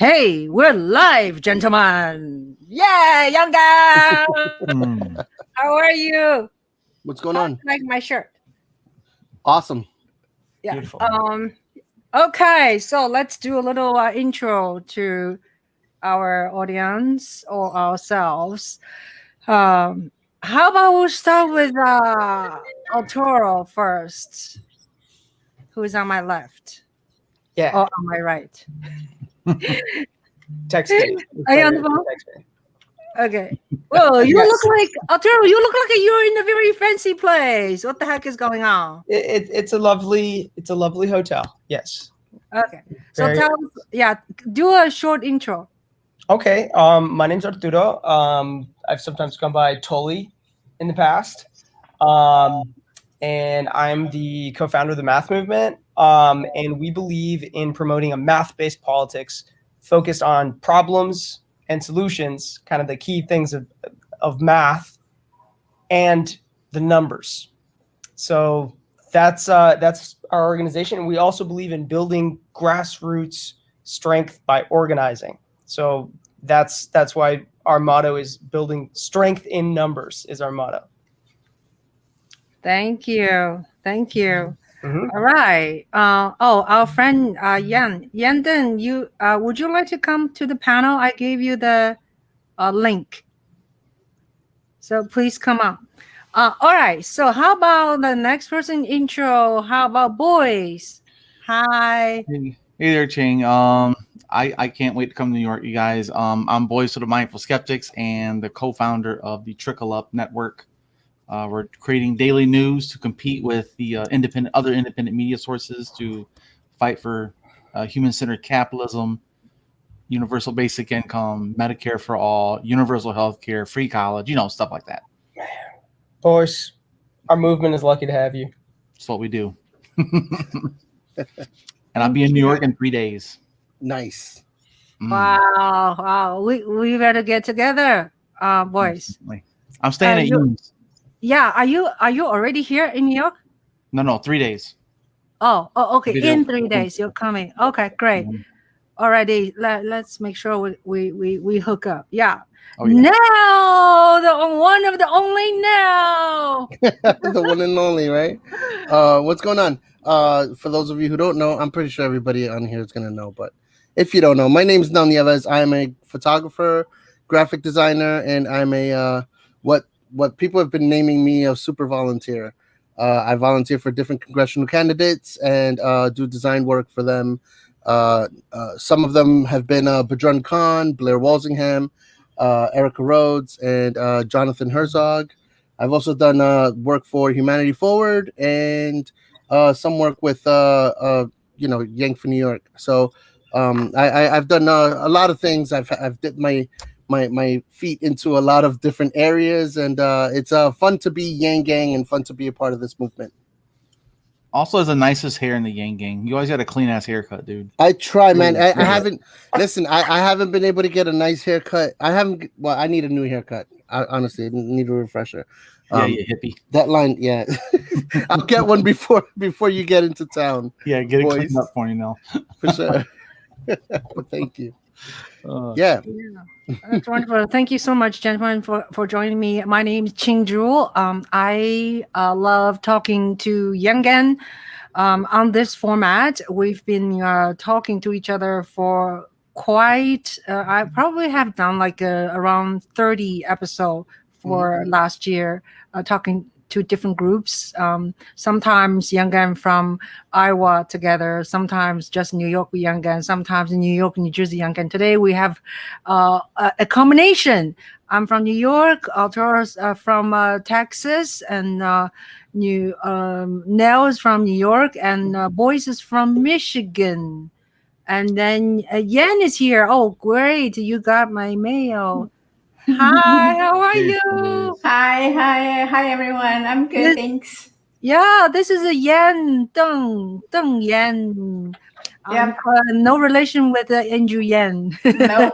Hey, we're live, gentlemen. Yeah, young guy. How are you? What's going on? Like my shirt. Awesome. Yeah. Beautiful. Okay, so let's do a little intro to our audience or ourselves. How about we'll start with Arturo first, who's on my left. Yeah. Or on my right. Text me. Are you on the phone? Text me. Okay. Well, you Yes. look like Arturo. You look like you're in a very fancy place. What the heck is going on? It's a lovely hotel. Yes. Okay. So Very- tell us, do a short intro. Okay. My name's Arturo. I've sometimes gone by Tolly in the past. And I'm the co-founder of the Math Movement. And we believe in promoting a math-based politics focused on problems and solutions, kind of the key things of math and the numbers. So that's our organization. We also believe in building grassroots strength by organizing. So that's why our motto is building strength in numbers is our motto. Thank you. Thank you. Mm-hmm. All right. Our friend Yan. Yan, you would you like to come to the panel? I gave you the link. So please come on. All right. So how about the next person intro? How about Boyce? Hi. Hey there, Ching. I can't wait to come to New York, you guys. I'm Boyce of the Mindful Skeptics and the co-founder of the Trickle Up Network. We're creating daily news to compete with the other independent media sources to fight for human-centered capitalism, universal basic income, Medicare for all, universal health care, free college, stuff like that. Boyce, our movement is lucky to have you. That's what we do. And I'll be in New York in 3 days. Nice. Wow. We better get together, Boyce. I'm staying at Nieves. Yeah, are you already here in New York? No, 3 days. Oh, okay. Video. In 3 days, you're coming. Okay, great. Alrighty, let's make sure we hook up. Yeah. Oh, yeah. Now, the one of the only now. The one and only, right? What's going on? For those of you who don't know, I'm pretty sure everybody on here is going to know. But if you don't know, my name's Nieves. I'm a photographer, graphic designer, and I'm a what people have been naming me a super volunteer. I volunteer for different congressional candidates and do design work for them. Some of them have been Badrun Khan, Blair Walsingham, Erica Rhodes, and Jonathan Herzog. I've also done work for Humanity Forward and some work with Yang for New York. So I've done a lot of things. I've dipped my feet into a lot of different areas, and it's fun to be Yang Gang and fun to be a part of this movement. Also has the nicest hair in the Yang Gang. You always got a clean ass haircut, dude. I try, man. I haven't. Listen, I haven't been able to get a nice haircut. I need a new haircut. Honestly, I need a refresher. Yeah, you hippie. That line, yeah. I'll get one before you get into town. Yeah, get it Boyce. cleaned up for you now. For sure. But thank you. Yeah, that's wonderful. Thank you so much, gentlemen, for joining me. My name is Ching Juhl. I love talking to Yangan on this format. We've been talking to each other for quite. I probably have done like around 30 episodes for last year, talking to different groups. Sometimes Yangan from Iowa together, sometimes just New York with Yangan, sometimes New York, New Jersey Yangan. Today we have a combination. I'm from New York, Arturo's from Texas, and Nell is from New York, and Boyce is from Michigan. And then Yan is here. Oh, great. You got my mail. Hi, how are you? Hi, everyone. I'm good, thanks. Yeah, this is a Yan Deng Yan. Yep. No relation with Andrew Yan. No.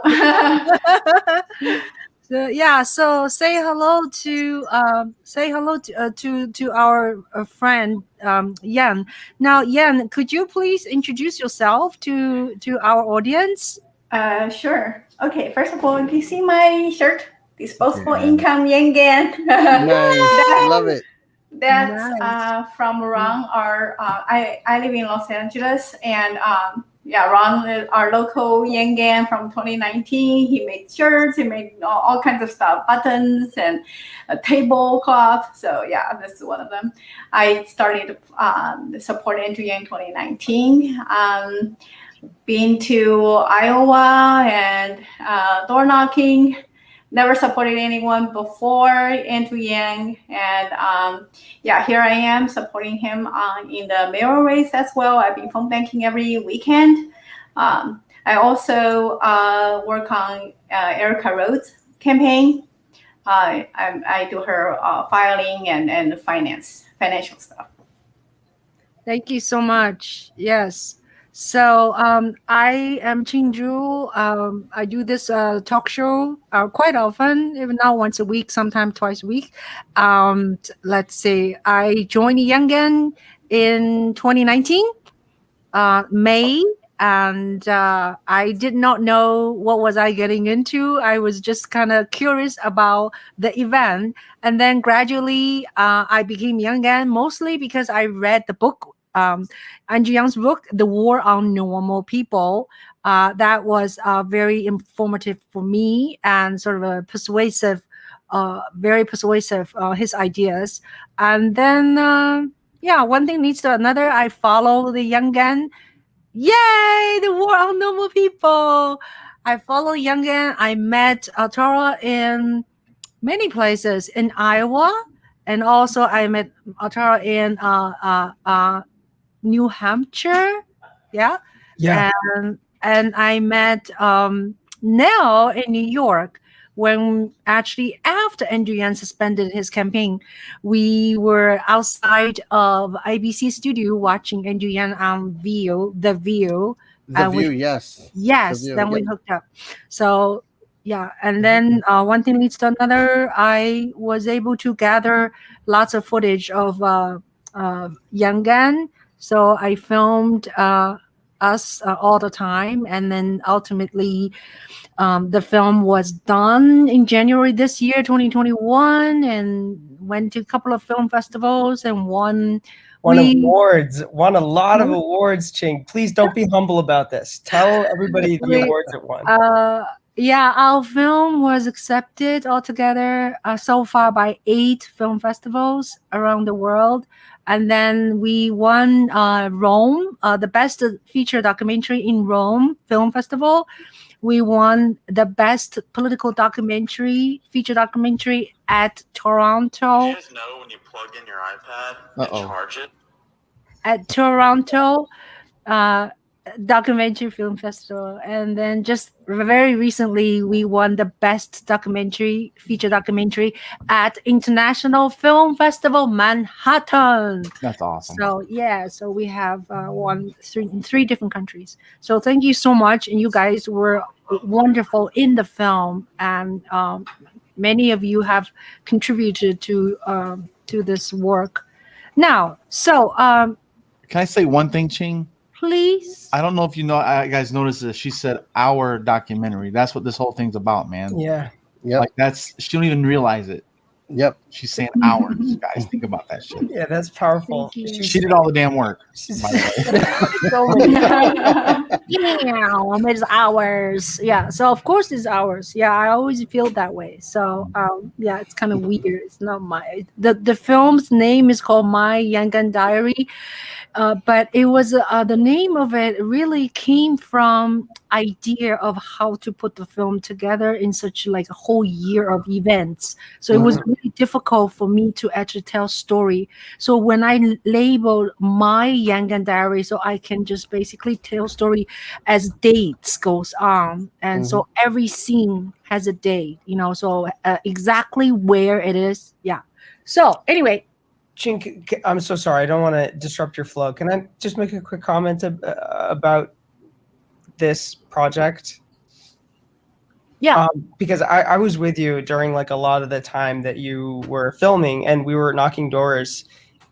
So say hello to our friend Yan. Now, Yan, could you please introduce yourself to our audience? Sure. Okay, first of all, do you see my shirt? Disposable Yeah. income Yengen. Nice. Love it. That's Nice. from Ron. I live in Los Angeles, and Ron is our local Yengen from 2019. He made shirts, he made all kinds of stuff, buttons and a tablecloth. So yeah, this is one of them. I started support Entry in 2019. Been to Iowa and door knocking. Never supported anyone before Andrew Yang, and here I am supporting him in the mayoral race as well. I've been phone banking every weekend. I also work on Erica Rhodes' campaign. I do her filing and financial stuff. Thank you so much. Yes. So I am Ching Juhl. I do this talk show quite often, even now once a week, sometimes twice a week. Let's see. I joined Youngen in 2019, May, and I did not know what was I getting into. I was just kind of curious about the event, and then gradually I became Youngen, mostly because I read the book. Andrew Young's book, The War on Normal People, that was very informative for me and sort of a persuasive, very persuasive, his ideas. And then, one thing leads to another. I follow the Youngen. Yay! The War on Normal People. I follow Youngen. I met Arturo in many places in Iowa, and also I met Arturo in New Hampshire. Yeah. Yeah. And I met Nell in New York when actually after Andrew Yang suspended his campaign, we were outside of IBC studio watching Andrew Yang on The View. The View, yes. Yes, The View, then we yep. hooked up. So yeah, and then one thing leads to another. I was able to gather lots of footage of Yangan. So I filmed us all the time, and then ultimately the film was done in January this year, 2021, and went to a couple of film festivals and won awards. Won a lot of awards, Ching. Please don't be humble about this. Tell everybody the awards it won. Yeah, our film was accepted altogether so far by 8 film festivals around the world. And then we won Rome, the best feature documentary in Rome Film Festival. We won the best political documentary, feature documentary at Toronto. You guys know when you plug in your iPad and charge it? At Toronto Documentary Film Festival. And then just very recently, we won the best documentary, feature documentary at International Film Festival Manhattan. That's awesome. So yeah, so we have won in 3 different countries. So thank you so much, and you guys were wonderful in the film, and many of you have contributed to this work. Now, so can I say one thing, Ching? Please. I don't know if you guys noticed this. She said our documentary. That's what this whole thing's about, man. Yeah. Yep. Like she don't even realize it. Yep. She's saying ours, guys. Think about that shit. Yeah, that's powerful. She did all the damn work. By the way. It's ours. Yeah. So of course it's ours. Yeah, I always feel that way. So yeah, it's kind of weird. It's not my the film's name is called My Yangan Diary. But it was the name of it really came from idea of how to put the film together in such like a whole year of events. So it was really difficult for me to actually tell story. So when I labeled My Yangan Diary, so I can just basically tell story as dates goes on, and so every scene has a date, so exactly where it is. Yeah. So anyway. Ching, I'm so sorry. I don't want to disrupt your flow. Can I just make a quick comment about this project? Yeah. Because I was with you during like a lot of the time that you were filming, and we were knocking doors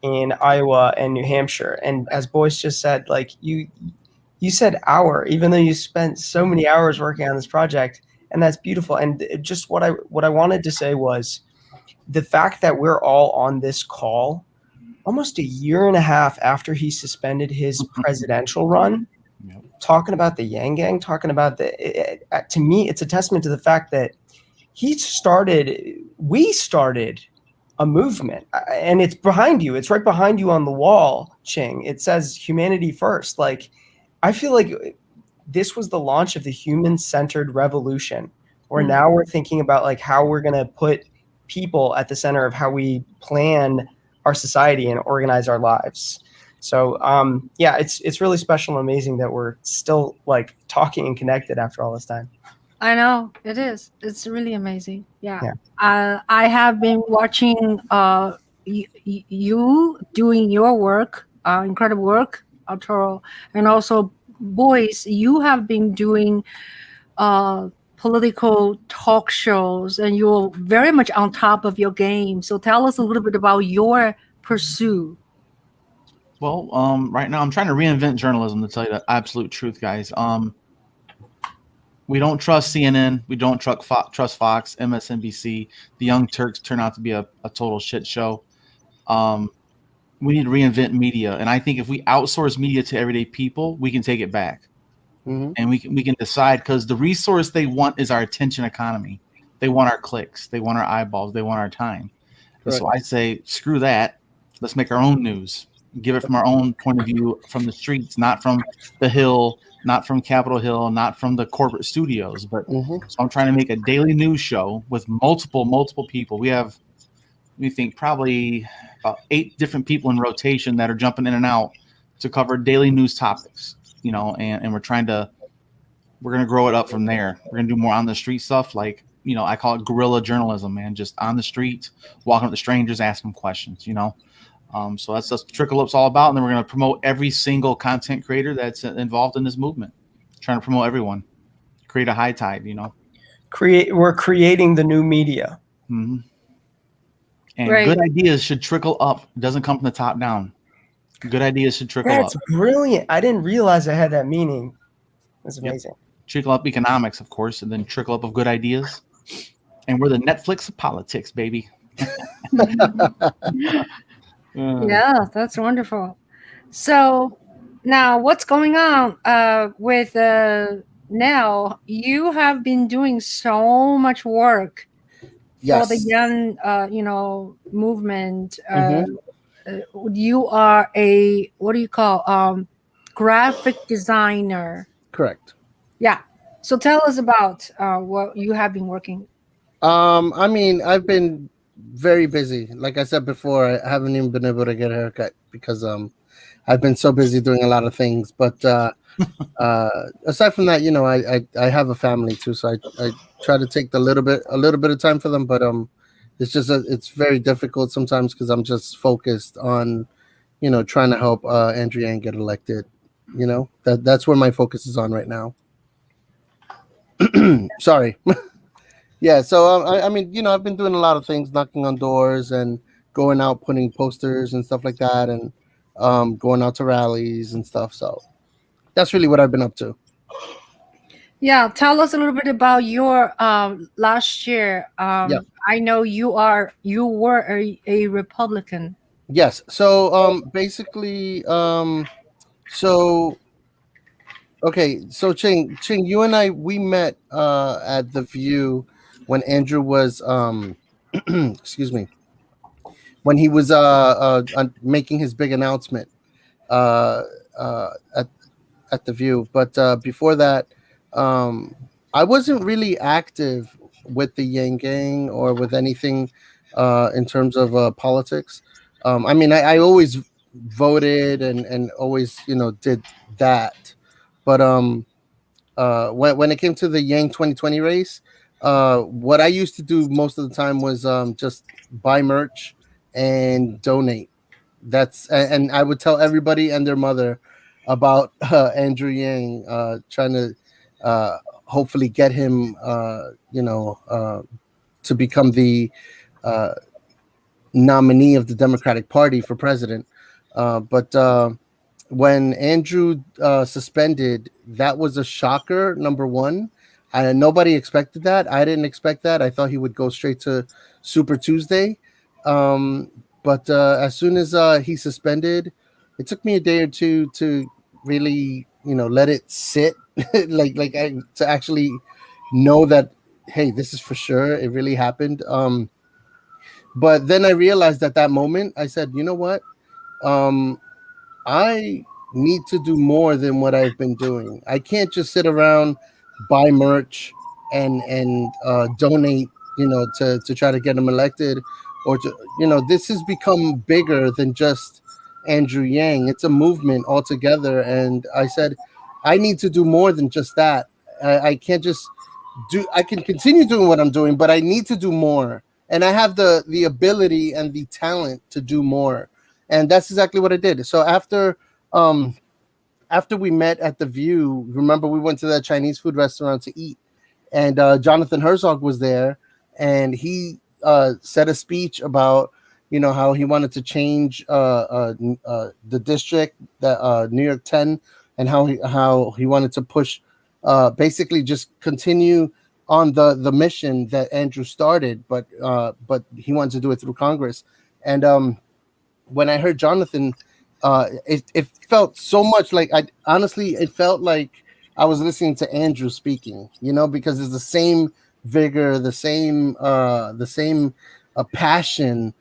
in Iowa and New Hampshire. And as Boyce just said, like you said hour, even though you spent so many hours working on this project, and that's beautiful. And just what I wanted to say was the fact that we're all on this call almost a year and a half after he suspended his presidential run, Yep. talking about the Yang Gang, talking about to me, it's a testament to the fact that we started a movement, and it's behind you. It's right behind you on the wall, Ching. It says humanity first. Like, I feel like this was the launch of the human-centered revolution, where now we're thinking about like how we're going to put people at the center of how we plan our society and organize our lives. So yeah, it's really special and amazing that we're still like talking and connected after all this time. I know it is. It's really amazing. Yeah. I have been watching you doing your work, incredible work, Arturo, and also Boyce. You have been doing political talk shows, and you're very much on top of your game. So tell us a little bit about your pursuit. Well, right now I'm trying to reinvent journalism, to tell you the absolute truth, guys. We don't trust CNN. We don't trust Fox, MSNBC. The Young Turks turn out to be a total shit show. We need to reinvent media, and I think if we outsource media to everyday people, we can take it back, and we can decide, because the resource they want is our attention economy. They want our clicks. They want our eyeballs. They want our time. So I say, screw that. Let's make our own news. Give it from our own point of view, from the streets, not from the Hill, not from Capitol Hill, not from the corporate studios. But so I'm trying to make a daily news show with multiple people. We think probably about 8 different people in rotation that are jumping in and out to cover daily news topics, and we're going to grow it up from there. We're going to do more on the street stuff. Like, I call it guerrilla journalism, man, just on the street, walking up to strangers, asking questions, So that's what Trickle Up's all about. And then we're going to promote every single content creator that's involved in this movement, trying to promote everyone, create a high tide, We're creating the new media. Mm-hmm. And good ideas should trickle up. It doesn't come from the top down. Good ideas should trickle up. That's brilliant. I didn't realize I had that meaning. That's amazing. Yep. Trickle up economics, of course, and then trickle up of good ideas. And we're the Netflix of politics, baby. Yeah, that's wonderful. So now what's going on with now? You have been doing so much work for the young, movement. You are a, what do you call, graphic designer? Correct. Yeah. So tell us about what you have been working. I mean, I've been very busy. Like I said before, I haven't even been able to get a haircut because I've been so busy doing a lot of things. But aside from that, I have a family too, so I try to take a little bit of time for them. But it's just it's very difficult sometimes because I'm just focused on trying to help Andrew Yang get elected. That's where my focus is on right now. Sorry. Yeah, so I mean, I've been doing a lot of things, knocking on doors and going out, putting posters and stuff like that, and going out to rallies and stuff. So that's really what I've been up to. Yeah, tell us a little bit about your last year. I know you were a Republican. Yes. So basically, okay. So Ching, you and I, we met at the View when Andrew was excuse me, when he was making his big announcement at the View. But before that, I wasn't really active with the Yang Gang or with anything in terms of politics. I mean, I always voted and always did that. But when it came to the Yang 2020 race, what I used to do most of the time was just buy merch and donate. And I would tell everybody and their mother about Andrew Yang, trying to hopefully get him to become the nominee of the Democratic Party for president. But when Andrew suspended, that was a shocker. Number one, nobody expected that. I didn't expect that. I thought he would go straight to Super Tuesday. Um, but as soon as he suspended, it took me a day or two to really, let it sit, to actually know that, hey, this is for sure. It really happened. But then I realized at that moment, I said, you know what? Um, I need to do more than what I've been doing. I can't just sit around, buy merch, and donate, to try to get him elected, or to, this has become bigger than just Andrew Yang. It's a movement altogether, and I said, I need to do more than just that. I can't just do. I can continue doing what I'm doing, but I need to do more, and I have the ability and the talent to do more, and that's exactly what I did. So after we met at the View, remember we went to that Chinese food restaurant to eat, and Jonathan Herzog was there, and he said a speech about how he wanted to change the district, that New York 10, and how he wanted to push, basically just continue on the mission that Andrew started, but he wanted to do it through Congress. And when I heard Jonathan, it felt so much like, it felt like I was listening to Andrew speaking, because it's the same vigor, the same passion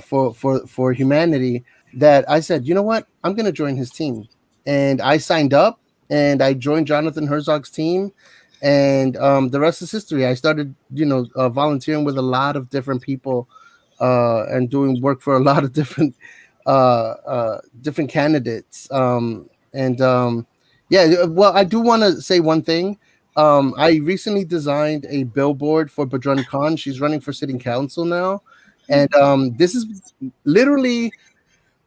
for humanity, that I said, you know what, I'm going to join his team, and I signed up and I joined Jonathan Herzog's team, and the rest is history. I started, volunteering with a lot of different people, and doing work for a lot of different candidates. Yeah, well, I do want to say one thing. I recently designed a billboard for Badrun Khan. She's running for city council now, and this is literally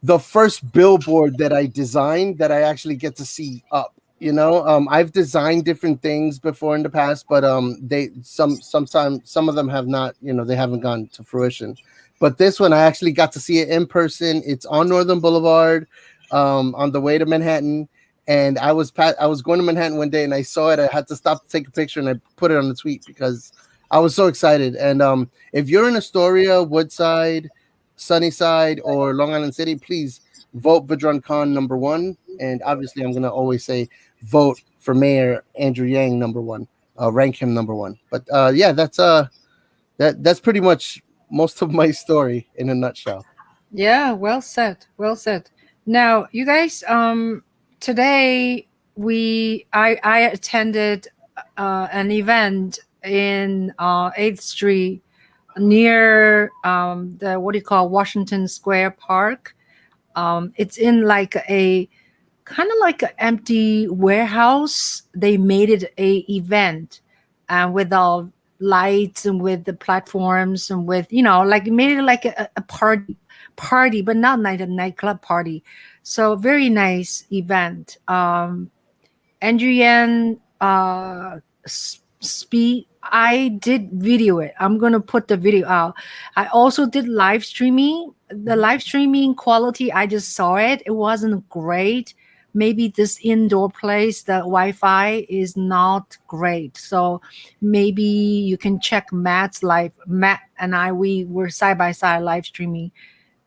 the first billboard that I designed that I actually get to see up. I've designed different things before in the past, but sometimes some of them have not, they haven't gone to fruition. But this one, I actually got to see it in person. It's on Northern Boulevard, on the way to Manhattan. And I was going to Manhattan one day and I saw it. I had to stop to take a picture and I put it on the tweet because I was so excited. And if you're in Astoria, Woodside, Sunnyside, or Long Island City, please vote Badrun Khan number one. And obviously, I'm going to always say vote for Mayor Andrew Yang number one. Rank him number one. But yeah, that's pretty much most of my story in a nutshell. Yeah, well said. Well said. Now, you guys, today I attended an event in 8th Street near the what do you call Washington Square Park. It's in like a kind of like an empty warehouse. They made it a event, with all lights and with the platforms and with like made it like a party, but not like a nightclub party. So very nice event. Andrew Yan speak. I did video it. I'm gonna put the video out. I also did live streaming. The live streaming quality, I just saw it. It wasn't great. Maybe this indoor place, the Wi-Fi is not great. So maybe you can check Matt's live. Matt and we were side by side live streaming.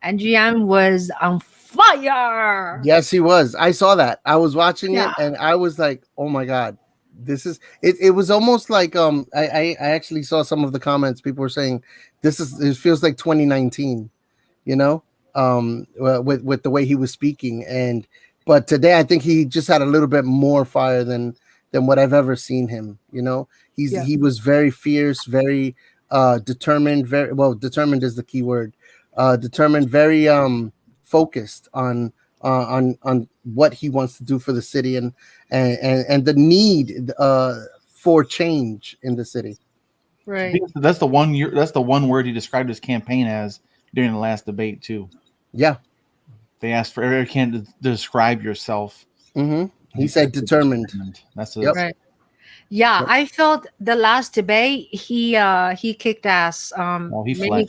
And GM was on fire. Yes, he was. I saw that. I was watching it and I was like, oh my God, this is it. It was almost like I actually saw some of the comments. People were saying it feels like 2019, with the way he was speaking. But today I think he just had a little bit more fire than what I've ever seen him. He was very fierce, very determined, very well, determined is the key word. Determined, very focused on what he wants to do for the city and the need for change in the city. Right. That's the one word he described his campaign as during the last debate too. Yeah. They asked for Eric to describe yourself. Mm-hmm. He said determined. That's right. Yeah, I felt the last debate he kicked ass. He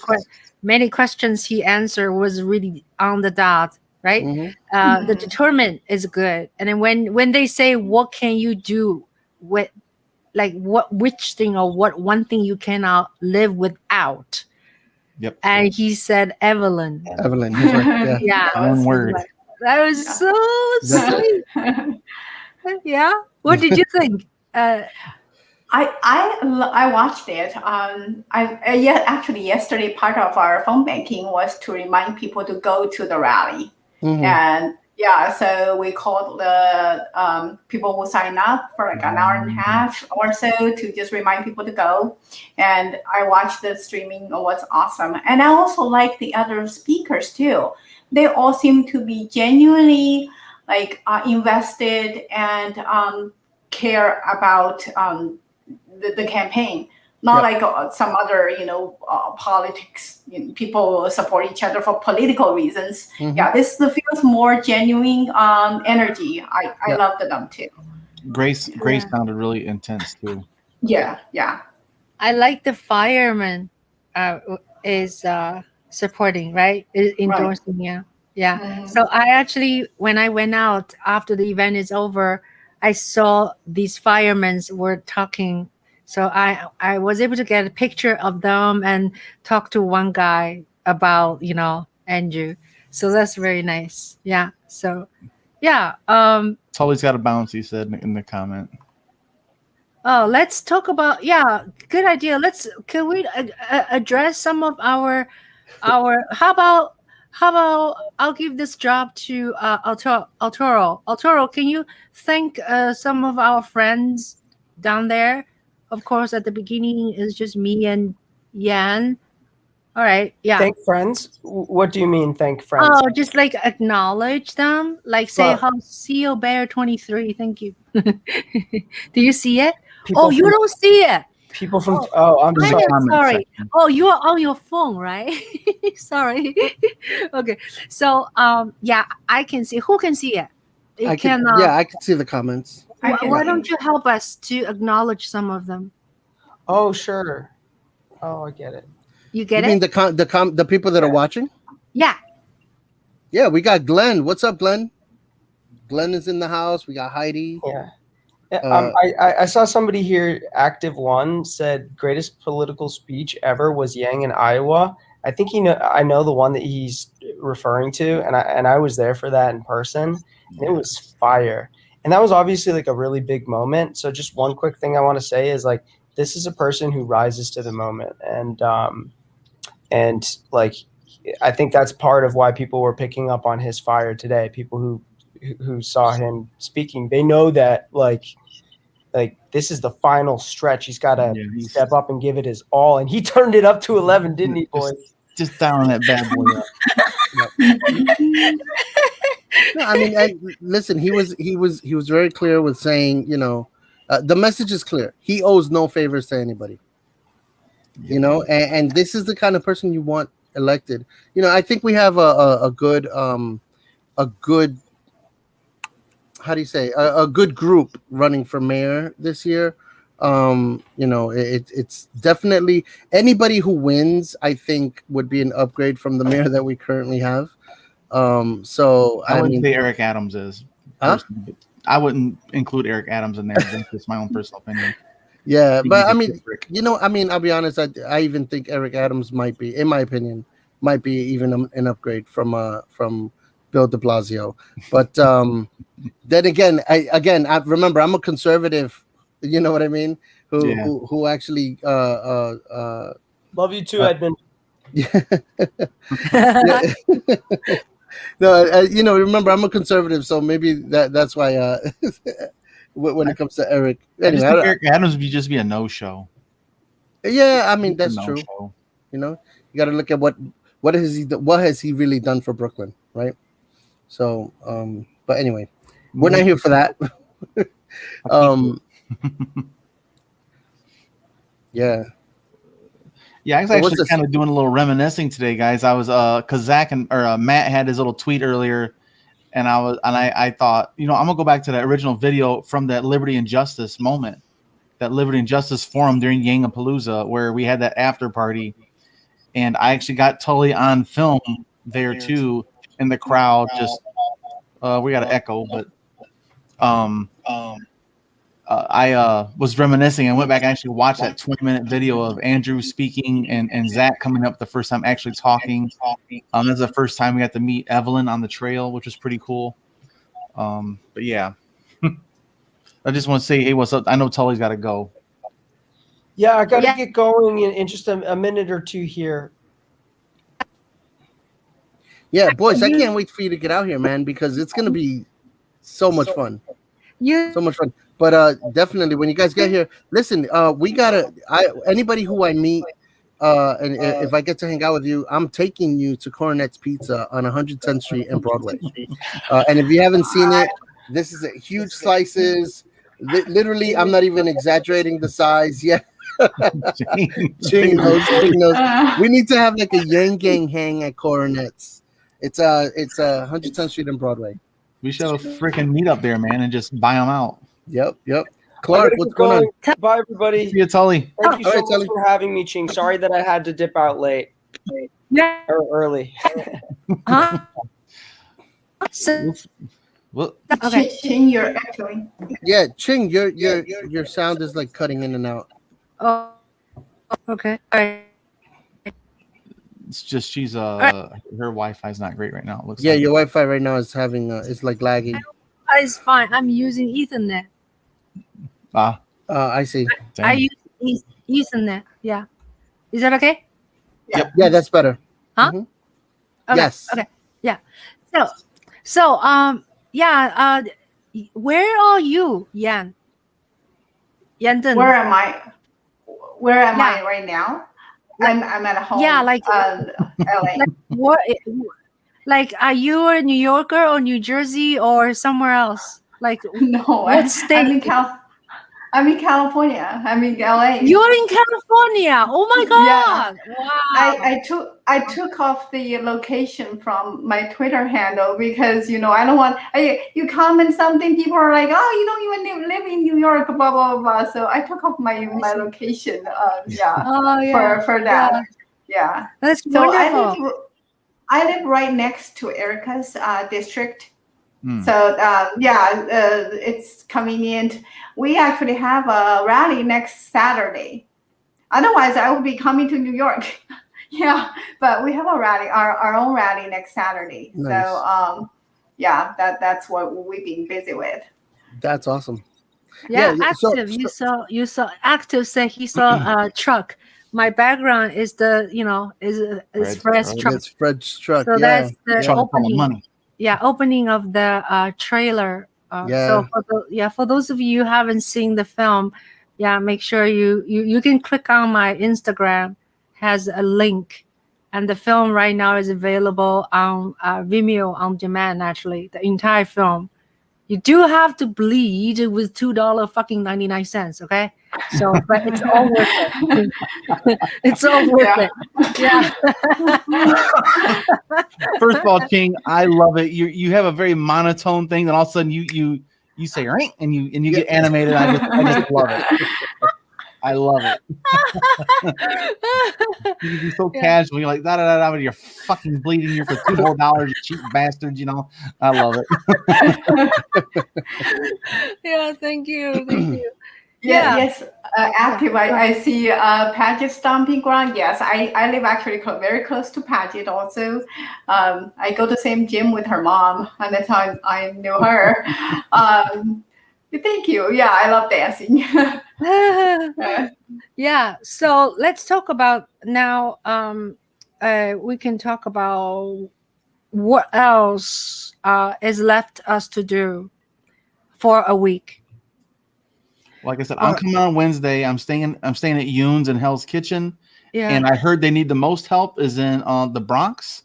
many questions he answered was really on the dot. right? The determined is good. And then when they say, what can you do with, like, which thing or what one thing you cannot live without? Yep. And he said Evelyn. Evelyn, his wife, yeah. Yeah, One word. that was so sweet. Yeah. What did you think? I watched it. Actually yesterday part of our phone banking was to remind people to go to the rally, and so we called the people who sign up for like an hour and a half or so to just remind people to go. And I watched the streaming. It was awesome, and I also like the other speakers too. They all seem to be genuinely like invested and care about the campaign, not like some other politics. People support each other for political reasons. This feels more genuine energy. I loved them too. Grace sounded really intense too. Yeah. I like the fireman is supporting, right? Is endorsing, yeah. So I actually, when I went out after the event is over, I saw these firemen were talking. So I was able to get a picture of them and talk to one guy about, Andrew. So that's very nice. Yeah. So, yeah. It's always got to bounce, he said in the comment. Oh, let's talk about, good idea. Can we address some of our, how about I'll give this job to Arturo. Arturo, can you thank some of our friends down there? Of course, at the beginning, it's just me and Yan. All right, yeah. Thank friends? What do you mean, thank friends? Oh, just like acknowledge them. Like say, CEO Bear 23, thank you. Do you see it? You don't see it. People from I'm sorry. Oh, you are on your phone, right? Sorry. Okay. So I can see. Who can see it? I can see the comments. Why don't you help us to acknowledge some of them? Oh, sure. Oh, I get it. You get it? You mean the people that are watching? Yeah. Yeah, we got Glenn. What's up, Glenn? Glenn is in the house. We got Heidi. Yeah. I saw somebody here, Active One, said greatest political speech ever was Yang in Iowa. I think I know the one that he's referring to, and I was there for that in person, and it was fire. And that was obviously like a really big moment. So just one quick thing I want to say is like this is a person who rises to the moment, and like I think that's part of why people were picking up on his fire today. People who saw him speaking, they know that like this is the final stretch. He's got to step up and give it his all, and he turned it up to 11, didn't he, boys? Just down that bad boy up. No, I mean, listen. He was very clear with saying, the message is clear. He owes no favors to anybody. And this is the kind of person you want elected. I think we have a good how do you say a good group running for mayor this year. It's definitely anybody who wins, I think, would be an upgrade from the mayor that we currently have. So I wouldn't say Eric Adams is. I wouldn't include Eric Adams in there. That's just my own personal opinion. Yeah, but I mean, I'll be honest. I even think Eric Adams might be, in my opinion, even an upgrade from Bill de Blasio. But then again, I remember I'm a conservative. You know what I mean? Who actually love you too, Edmund. No, remember I'm a conservative, so maybe that's why. When it comes to Eric, anyway, Eric Adams would just be a no-show. Yeah, I mean that's true. You got to look at what has he really done for Brooklyn, right? So, but anyway, we're not here for that. Yeah. Yeah, I was actually kind of doing a little reminiscing today, guys. I was because Zach and Matt had his little tweet earlier, and I thought, I'm gonna go back to that original video from that Liberty and Justice moment, that Liberty and Justice forum during Yangapalooza, where we had that after party, and I actually got Tully on film there too, in the crowd. Just we got an echo, but I was reminiscing and went back and actually watched that 20-minute video of Andrew speaking and Zach coming up the first time actually talking. That's the first time we got to meet Evelyn on the trail, which was pretty cool. But yeah, I just want to say, hey, what's up? I know Tully's got to go. Yeah, I got to get going in just a minute or two here. Yeah, Boyce, I can't wait for you to get out here, man, because it's gonna be so much fun. So much fun. But definitely when you guys get here, listen, we gotta anybody who I meet, and if I get to hang out with you, I'm taking you to Coronet's Pizza on 110th Street and Broadway. And if you haven't seen it, this is huge slices. Literally, I'm not even exaggerating the size. Yeah. Ching knows. We need to have like a Yang Gang hang at Coronet's. It's 110th Street and Broadway. We should have a freaking meet up there, man, and just buy them out. Yep. Clark, what's going on? Bye, everybody. See you, Tully. Thank you so much for having me, Ching. Sorry that I had to dip out late. Yeah. Or early. Huh? So, Well, okay. Ching, you're actually. Yeah, Ching, your sound is like cutting in and out. Oh, okay. All right. it's just she's her Wi-Fi is not great right now. It looks Yeah, like. your Wi-Fi right now is having it's like lagging. It's fine. I'm using Ethernet. I see. Dang. I use Ethernet. Yeah. Is that okay? Yeah, that's better. Huh? Mhm. Okay. Yes. Okay. Yeah. So where are you, Yan? Yan Where am I? Where am I right now? I'm at home. Yeah, like LA. what? Like, are you a New Yorker or New Jersey or somewhere else? Like, No, what state? I'm in California. I'm in LA. You're in California. Oh my God! Wow. I took off the location from my Twitter handle because I don't want you comment something, people are like, oh, you don't even live in New York, blah blah blah. So I took off my location. Oh, yeah. For that. Yeah. That's So wonderful. I live right next to Erica's district. Hmm. So it's convenient. We actually have a rally next Saturday. Otherwise, I would be coming to New York. Yeah, but we have a rally, our own rally next Saturday. Nice. So that's what we've been busy with. That's awesome. Yeah, so- Active. You saw Active said he saw a truck. My background is is Fred's truck. That's Fred's truck. So yeah. that's the Trying to call opening. money. Yeah, opening of the trailer. So for those of you who haven't seen the film, make sure you can click on my Instagram, has a link, and the film right now is available on Vimeo on demand. Actually, the entire film. You do have to bleed with $2.99. Okay, so but it's all worth it. It's all worth it. Yeah. First of all, Ching, I love it. You have a very monotone thing, and all of a sudden you say "Ring," and you get animated. I just love it. I love it. You can be so casual. You're like da da da da. You're fucking bleeding here for $2 you cheap bastards. I love it. Yeah. Thank you. Yes, Active. I see Paget Stomping Ground. Yes, I live actually very close to Paget also. I go to the same gym with her mom, and that's how I knew her. Thank you. Yeah, I love dancing. Yeah. So let's talk about now. We can talk about what else is left us to do for a week. Like I said, I'm coming on Wednesday. I'm staying at Yoon's in Hell's Kitchen. Yeah. And I heard they need the most help is in the Bronx.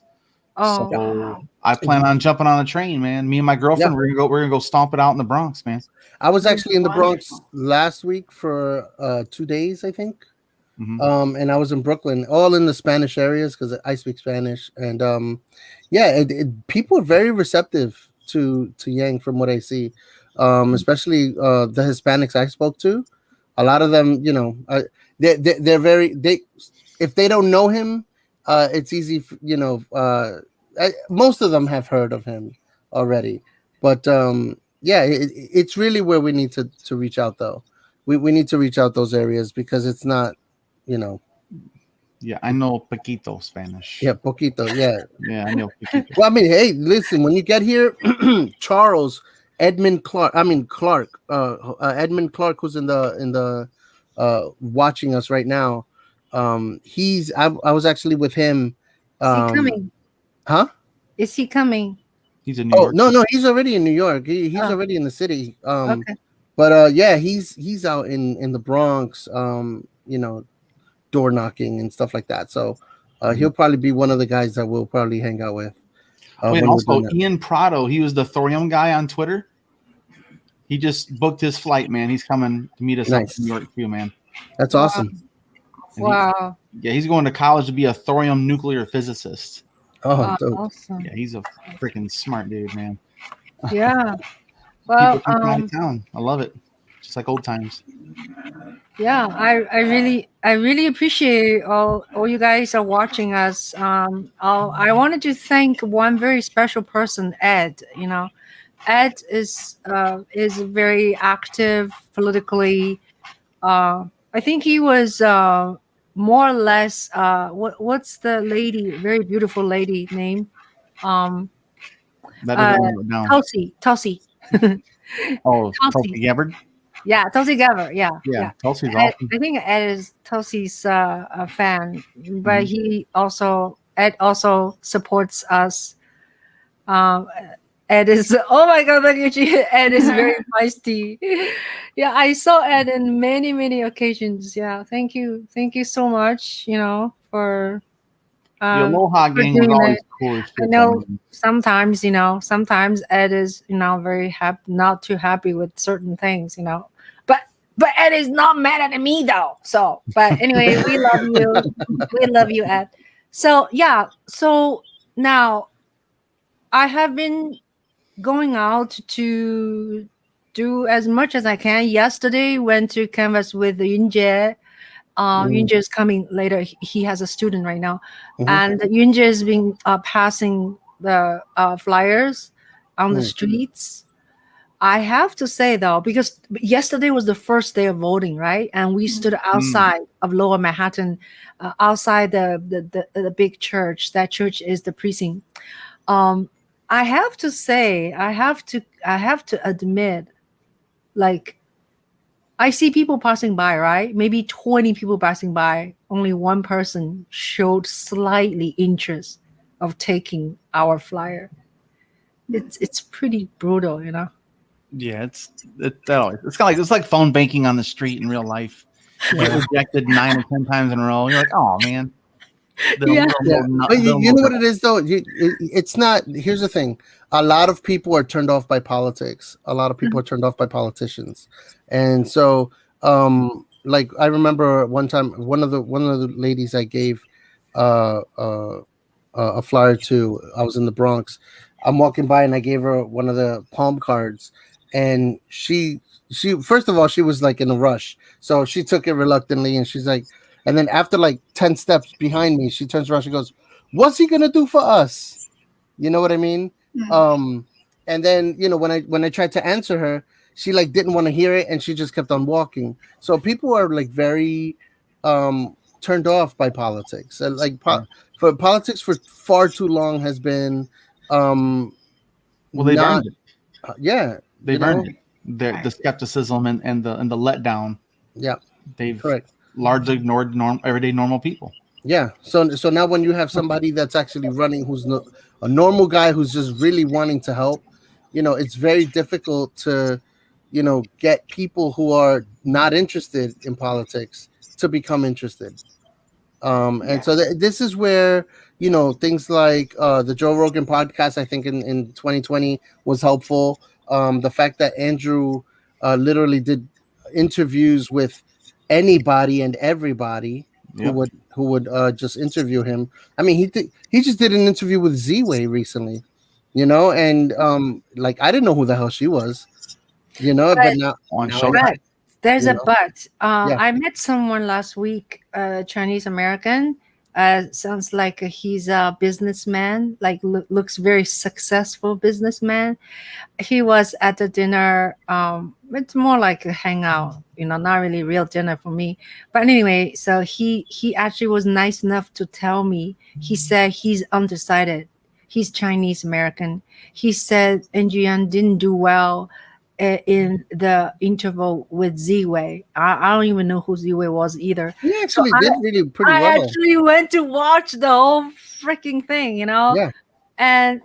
Oh. So I plan on jumping on a train, man. Me and my girlfriend, we're gonna go stomp it out in the Bronx, man. I was actually in the Bronx last week for 2 days, I think. Mm-hmm. And I was in Brooklyn, all in the Spanish areas because I speak Spanish. And people are very receptive to Yang from what I see. Especially the Hispanics I spoke to. A lot of them, they're very if they don't know him, it's easy, most of them have heard of him already. But yeah, it's really where we need to reach out, though. We need to reach out those areas because it's not, you know. Yeah, I know poquito Spanish. Yeah, poquito. Yeah. Yeah, I know poquito. Well, I mean, hey, listen, when you get here, Charles Edmund Clark, Edmund Clark, who's in the watching us right now. I was actually with him. Is he coming? Huh? Is he coming? He's in New York. No, he's already in New York. He's already in the city. Okay. But yeah, he's out in the Bronx. You know, door knocking and stuff like that. So he'll probably be one of the guys that we'll probably hang out with. Also, Ian Prado, he was the thorium guy on Twitter. He just booked his flight, man. He's coming to meet us up in New York too, man. That's awesome. Wow. He's going to college to be a thorium nuclear physicist. Oh, awesome. Yeah, he's a freaking smart dude, man. Yeah. Well, town. I love it. Just like old times. Yeah, I really appreciate all you guys are watching us. I wanted to thank one very special person, Ed. You know, Ed is very active politically. I think he was more or less what's the lady, very beautiful lady name? Tulsi. Oh, Tulsi Gabbard. Yeah, Tulsi Gabbard. Yeah. Tulsi's awesome. I think Ed is Tulsi's a fan, but Ed also supports us. Ed is my God, look at you. Ed is very feisty. Yeah, I saw Ed in many occasions. Yeah, thank you so much. You know, for the Aloha gang was always cool. I know sometimes Ed is very not too happy with certain things. But Ed is not mad at me though. So, but anyway, we love you. We love you, Ed. So yeah. So now I have been going out to do as much as I can. Yesterday went to canvas with Yunjie. Yunjie is coming later. He has a student right now. And Yunjie has been passing the flyers on the streets. I have to say though, because yesterday was the first day of voting, right? And we stood outside of Lower Manhattan, outside the big church. That church is the precinct. I have to say, I have to admit, like, I see people passing by, right? Maybe 20 people passing by. Only one person showed slightly interest of taking our flyer. It's pretty brutal, you know. Yeah, it's like phone banking on the street in real life. You get rejected 9 or 10 times in a row. You're like, oh man. But you know what it is though? It's not. Here's the thing: a lot of people are turned off by politics. A lot of people are turned off by politicians, and so, like I remember one time, one of the ladies I gave a flyer to. I was in the Bronx. I'm walking by and I gave her one of the palm cards. And she first of all, she was like in a rush. So she took it reluctantly and she's like, and then after like 10 steps behind me, she turns around, she goes, "What's he gonna do for us?" You know what I mean? And then, when I tried to answer her, she like didn't want to hear it and she just kept on walking. So people are like very turned off by politics. And like for politics for far too long has been they've earned it. Yeah. They've earned it. The skepticism and the letdown. Yeah, they've largely ignored everyday normal people. Yeah. So now when you have somebody that's actually running, who's a normal guy who's just really wanting to help, it's very difficult to, get people who are not interested in politics to become interested. And so this is where, things like the Joe Rogan podcast, I think in 2020 was helpful. The fact that Andrew literally did interviews with anybody and everybody who would just interview him. I mean, he just did an interview with Z-Way recently, and like I didn't know who the hell she was, but now on show. There's a but. I met someone last week, Chinese American, Sounds like he's a businessman, like looks very successful businessman. He was at the dinner. It's more like a hangout, not really real dinner for me. But anyway, so he actually was nice enough to tell me. He said he's undecided. He's Chinese American. He said Nguyen didn't do well in the interval with Z-Way. I don't even know who Z-Way was either. He actually did really pretty I well. actually went to watch the whole freaking thing, Yeah. and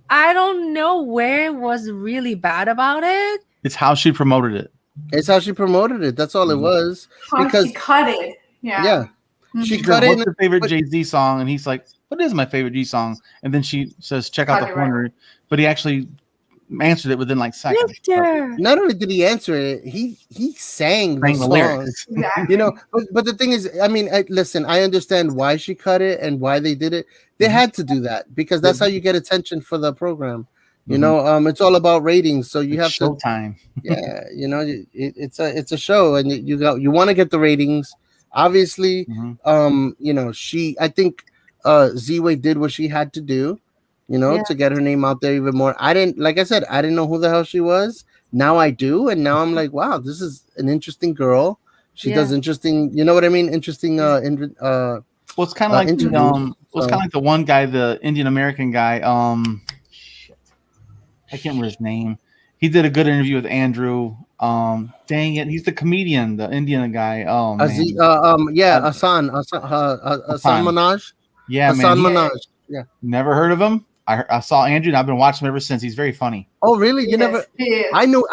I don't know where was really bad about it. It's how she promoted it. It's how she promoted it. That's all it was. How Because she cut it. yeah, Mhm. she She cut said, it. "What's your favorite but- Jay-Z song?" And he's like, "What is my favorite G song?" And then she says, "Check out the Got it right. corner." But he actually answered it within like seconds. Victor. Not only did he answer it, he sang the Sang the song. lyrics. Exactly. But the thing is, I mean, listen, I understand why she cut it and why they did it. They had to do that because that's how you get attention for the program. It's all about ratings, so you have It's to. showtime. Yeah, it's a show, and you want to get the ratings. Obviously, I think Z-Way did what she had to do, to get her name out there even more. I didn't know who the hell she was. Now I do, and now I'm like, wow, this is an interesting girl. She does interesting, you know what I mean? Interesting. Well, it's kind of like interviews, it's kind of like the one guy, the Indian American guy. Shit. I can't remember his name. He did a good interview with Andrew. Dang it, he's the comedian, the Indian guy. Oh man. Hassan Minaj. Yeah, Hassan man. Minaj. Yeah. Never heard of him. I saw Andrew, and I've been watching him ever since. He's very funny. Oh, really? You Yes, never? he is. I know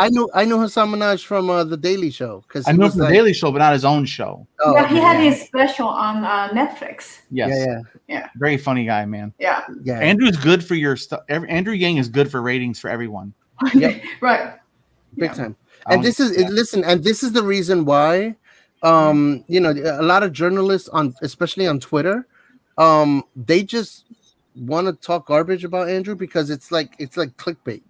Hassan Minaj from the Daily Show because I knew him from the Daily Show, but not his own show. Oh, Yeah, he okay, had yeah. his special on Netflix. Yes. Yeah. Very funny guy, man. Yeah. Andrew's good for your stuff. Andrew Yang is good for ratings for everyone. Yep. Right. Big time. And this is this is the reason why a lot of journalists especially on Twitter, they just want to talk garbage about Andrew because it's like clickbait.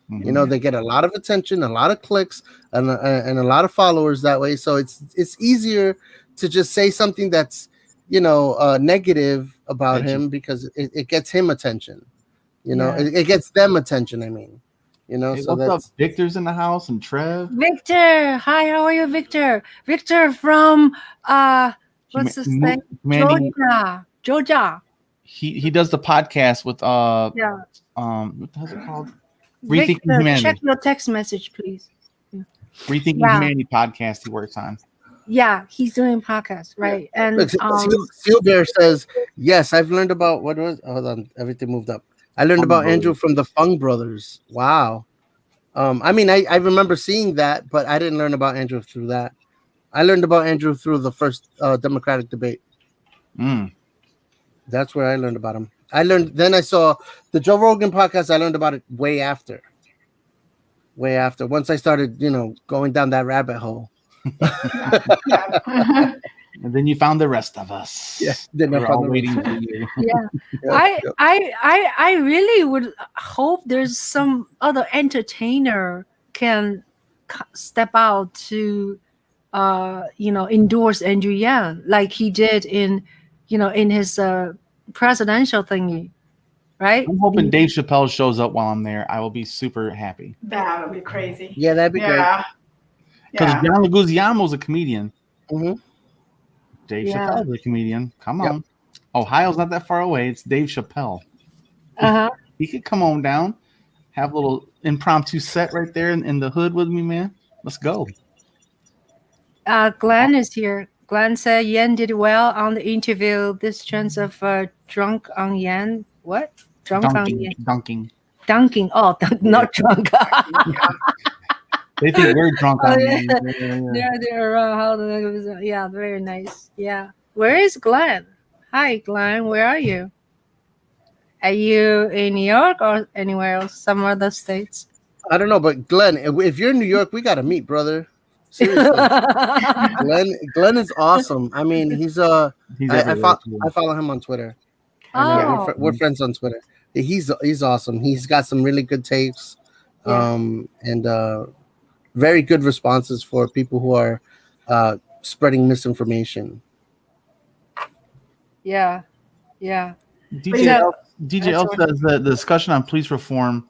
They get a lot of attention, a lot of clicks, and a lot of followers that way. So it's easier to just say something that's negative about him because it gets him attention. It gets them attention. I mean, Hey, so what's that's up? Victor's in the house and Trev. Victor, hi, how are you, Victor? Victor from what's his name? Georgia. He does the podcast with what Yeah. the hell's it called? Victor, Rethinking Humanity. check your text message, please. Rethinking Yeah. Humanity podcast he works on. Yeah, he's doing podcasts, right? And Look, Seal Bear says, yes, I've learned about hold on, everything moved up. I learned about Andrew from the Fung Brothers. Wow. I mean, I remember seeing that, but I didn't learn about Andrew through that. I learned about Andrew through the first Democratic debate. That's where I learned about him. Then I saw the Joe Rogan podcast. I learned about it way after. Once I started, going down that rabbit hole. And then you found the rest of us. Yeah, then we're all waiting for you. Yeah. I really would hope there's some other entertainer can step out to endorse Andrew Yang like he did in his presidential thingy, right? I'm hoping Dave Chappelle shows up while I'm there. I will be super happy. That would be crazy. Yeah, that'd be great. Because John Leguizamo's a comedian. Mm-hmm. Dave Chappelle's a comedian. Come on. Ohio's not that far away. It's Dave Chappelle. He could come on down, have a little impromptu set right there in the hood with me, man. Let's go. Glenn is here. Glenn said Yan did well on the interview. This chance of drunk on Yan. What? Drunk on Yan. Dunking. Oh, not drunk. They think we're drunk on Yan. They're around. Yeah, very nice. Yeah. Where is Glenn? Hi, Glenn. Where are you? Are you in New York or anywhere else? Some other states? I don't know, but Glenn, if you're in New York, we got to meet, brother. Seriously. Glenn is awesome. I mean, I follow him on Twitter. We're friends on Twitter. He's awesome. He's got some really good tapes, and very good responses for people who are spreading misinformation. Yeah. Yeah. DJL says that the discussion on police reform,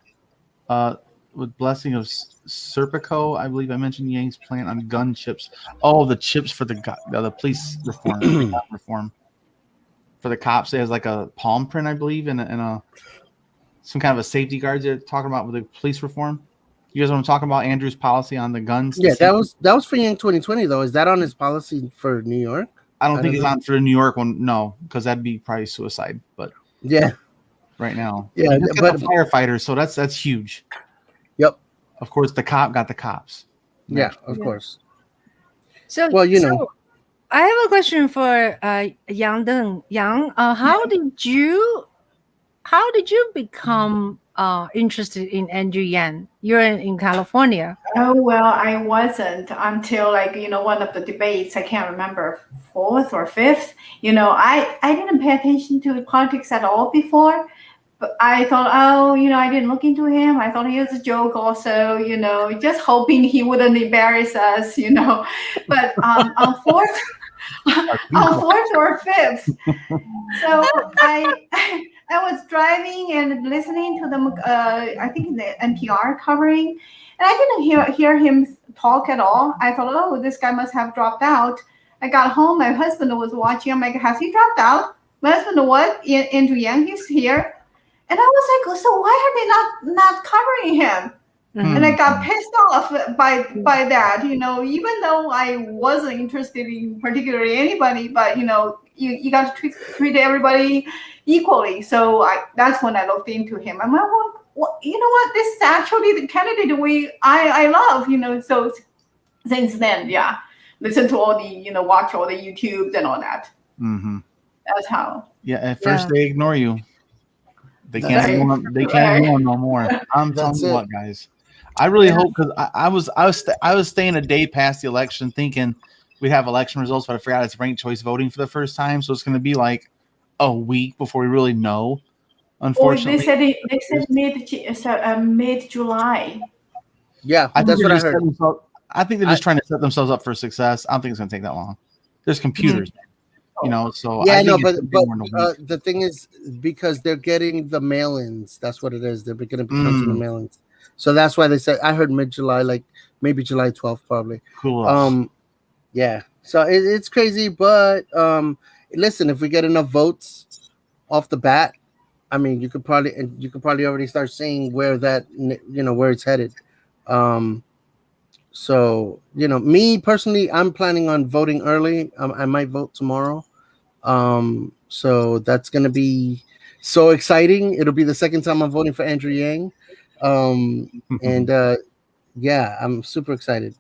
with blessing of Serpico, I believe I mentioned Yang's plan on gun chips. Oh, the chips for the police reform, the gun reform for the cops. It has like a palm print, I believe, and a some kind of a safety guard they're talking about with the police reform. You guys want to talk about Andrew's policy on the guns? Yeah, that was for Yang 2020 though. Is that on his policy for New York? I don't think it's on for the New York one. No, because that'd be probably suicide. But yeah, right now, yeah, but firefighters. So that's huge. Yep. Of course, the cop got the cops. Yeah, of course. So, well, you know, I have a question for Yang Deng. Yang, how did you become interested in Andrew Yang? You're in California. Oh, well, I wasn't until one of the debates. I can't remember, 4th or 5th. I didn't pay attention to politics at all before. But I thought, I didn't look into him. I thought he was a joke also, just hoping he wouldn't embarrass us, But on 4th or 5th, so I was driving and listening to them, I think the NPR covering, and I didn't hear him talk at all. I thought, this guy must have dropped out. I got home, my husband was watching. I'm like, has he dropped out? My husband, what? Andrew Yang, he's here. And I was like, so why are they not covering him? Mm-hmm. And I got pissed off by that, even though I wasn't interested in particularly anybody, but you got to treat everybody equally. So that's when I looked into him. I'm like, well, you know what? This is actually the candidate I love, So since then, yeah, listen to all the watch all the YouTubes and all that. Mm-hmm. That's how. Yeah, at first they ignore you. They can't ignore no more. I'm telling you what, guys. I really hope, because I was staying a day past the election thinking we'd have election results, but I forgot it's ranked choice voting for the first time, so it's going to be like a week before we really know. Unfortunately, they said mid-July. Yeah, that's what I heard. I think they're just trying to set themselves up for success. I don't think it's going to take that long. There's computers. So yeah, but the thing is, because they're getting the mail-ins, that's what it is. They're going to be counting the mail-ins, so that's why they said. I heard mid-July, like maybe July 12th, probably. Cool. Yeah. So it's crazy, but listen, if we get enough votes off the bat, I mean, you could probably already start seeing where that where it's headed. So me personally, I'm planning on voting early. I might vote tomorrow. So that's gonna be so exciting. It'll be the second time I'm voting for Andrew Yang. And yeah, I'm super excited.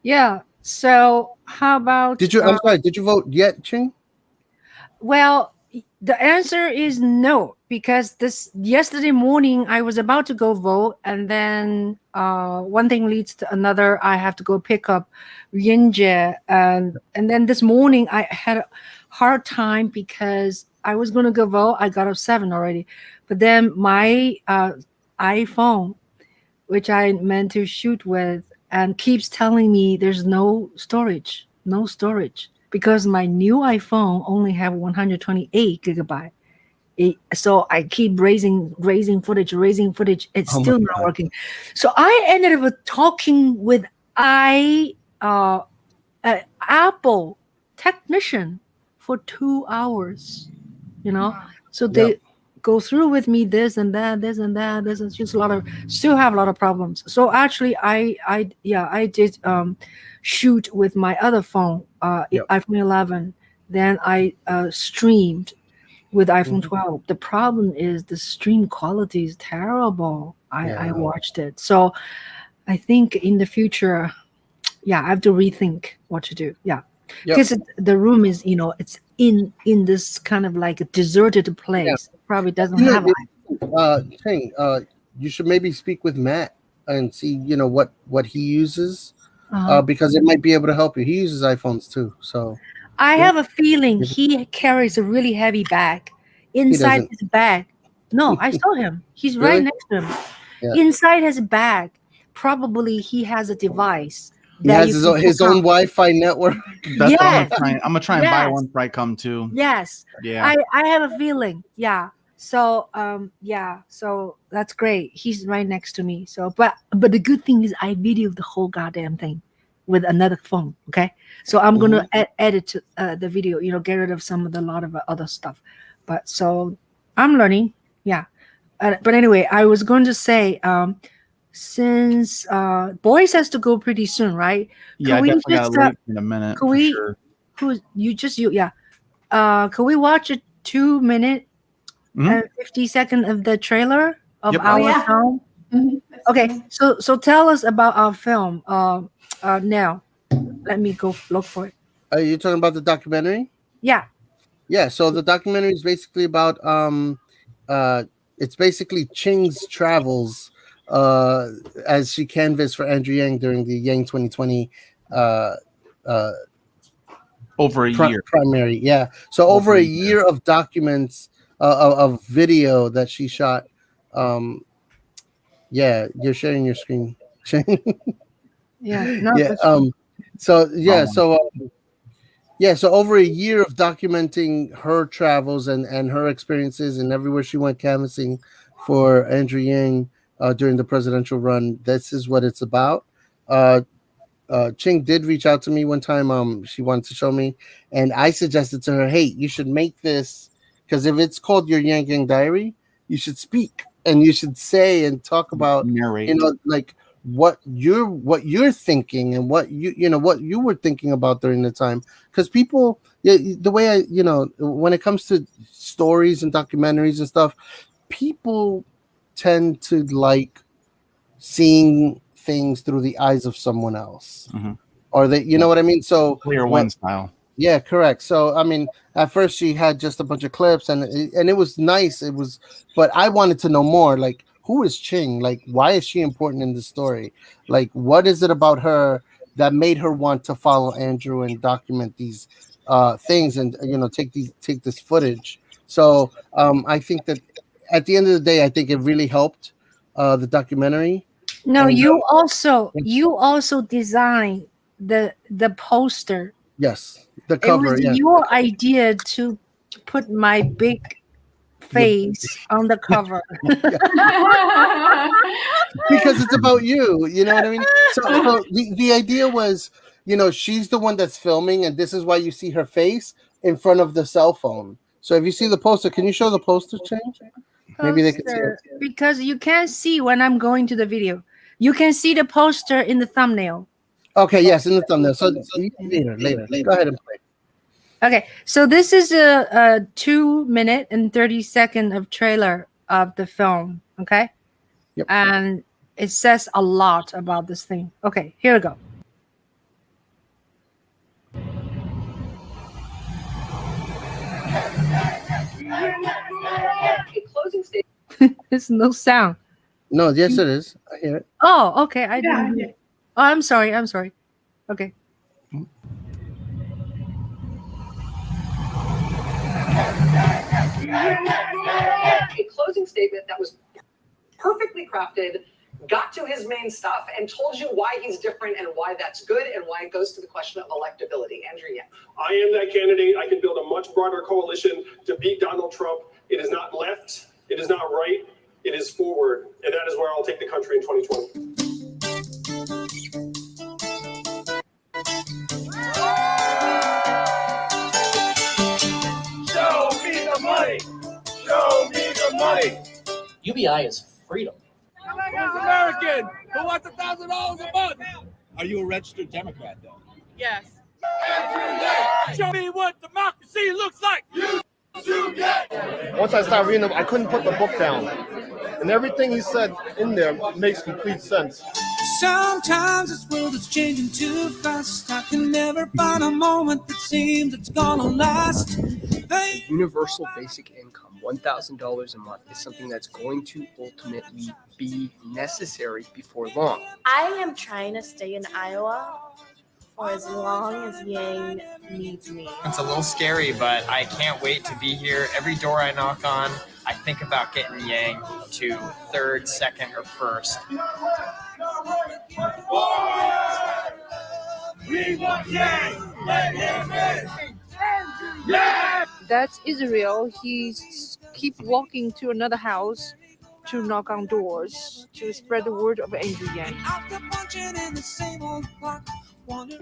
Yeah. So how about I'm sorry, did you vote yet, Ching? Well, the answer is no, because yesterday morning I was about to go vote, and then one thing leads to another. I have to go pick up Yinjie, and then this morning I had a hard time because I was going to go vote. I got up 7 already, but then my iPhone, which I meant to shoot with, and keeps telling me there's no storage. Because my new iPhone only have 128 gigabyte. So I keep raising footage. It's still not working. So I ended up talking with Apple technician for 2 hours. So they go through with me this and that. This is just still have a lot of problems. So actually, I did shoot with my other phone, iPhone 11. Then I streamed with iPhone 12. The problem is the stream quality is terrible. I watched it. So I think in the future, I have to rethink what to do. Yeah. Because the room is, it's in this kind of like a deserted place. Probably doesn't have Ching, you should maybe speak with Matt and see, what he uses, because it might be able to help you. He uses iPhones too, so I have a feeling he carries a really heavy bag inside his bag. No, I saw him. He's right next to him. Yeah. Inside his bag, probably he has a device He has his own Wi-Fi network. That's what Yes. I'm gonna try and buy Yes. one before I come too. Yes. Yeah. I have a feeling. Yeah. So so that's great. He's right next to me. So but the good thing is I videoed the whole goddamn thing with another phone. Okay. So I'm gonna edit the video, get rid of some of the lot of other stuff. But so I'm learning. Yeah. But anyway, I was going to say, since Boyce has to go pretty soon, right? Yeah, I we definitely just, gotta leave in a minute can for we- sure. Can we watch a 2 minute Mhm. and 50-second of the trailer of Yep. our Oh, yeah. film? Mhm. Okay, so tell us about our film. Now, let me go look for it. Are you talking about the documentary? Yeah. Yeah. So the documentary is basically about it's basically Ching's travels as she canvassed for Andrew Yang during the Yang 2020 Over a year. primary. Yeah. So over a year of documents of video that she shot. Yeah, you're sharing your screen. Yeah. No, Yeah. that's cool. So over a year of documenting her travels and her experiences and everywhere she went canvassing for Andrew Yang during the presidential run. This is what it's about. Ching did reach out to me one time. She wanted to show me, and I suggested to her, "Hey, you should make this because if it's called your Yang Yang Diary, you should speak and you should say and talk about narrate. like what you're thinking and what what you were thinking about during the time, because people, the way I when it comes to stories and documentaries and stuff, people tend to like seeing things through the eyes of someone else, or they, you know what I mean? So Clear one style. Yeah, correct. So I mean, at first she had just a bunch of clips, and it was nice. It was, but I wanted to know more. Like, who is Ching? Like, why is she important in the story? Like, what is it about her that made her want to follow Andrew and document these things, and take this footage? So I think that at the end of the day, I think it really helped the documentary. No, And, you also designed the poster. Yes, the It cover. was Yeah. your idea to put my big face on the cover. Because it's about you. You know what I mean? So the idea was, she's the one that's filming, and this is why you see her face in front of the cell phone. So if you see the poster, can you show the poster, Change? Maybe they can see it. Because you can't see when I'm going to the video. You can see the poster in the thumbnail. Okay, yes, in the thumbnail. So later. Go ahead and play. Okay, so this is a 2 minute and 30-second of trailer of the film. Okay, Yep. And it says a lot about this thing. Okay, here we go. Closing statement. There's no sound. No, yes, it is. I hear it. Oh, okay. I didn't hear it. Oh, I'm sorry. Okay. A closing statement that was perfectly crafted, got to his main stuff, and told you why he's different and why that's good and why it goes to the question of electability. Andrew Yang. I am that candidate. I can build a much broader coalition to beat Donald Trump. It is not left. It is not right. It is forward. And that is where I'll take the country in 2020. Show me the money. Show me the money. UBI is freedom. Who's American? Who wants $1,000 a month? Are you a registered Democrat, though? Yes. Show me what democracy looks like. Once I started reading them, I couldn't put the book down. And everything he said in there makes complete sense. Sometimes this world is changing too fast. I can never find a moment that seems it's gonna last. Universal basic income, $1,000 a month, is something that's going to ultimately be necessary before long. I am trying to stay in Iowa for as long as Yang needs me. It's a little scary, but I can't wait to be here. Every door I knock on, I think about getting Yang to third, second, or first. We want Yang. Let him in. Yeah. That's Israel. He's keep walking to another house to knock on doors to spread the word of Andrew Yang.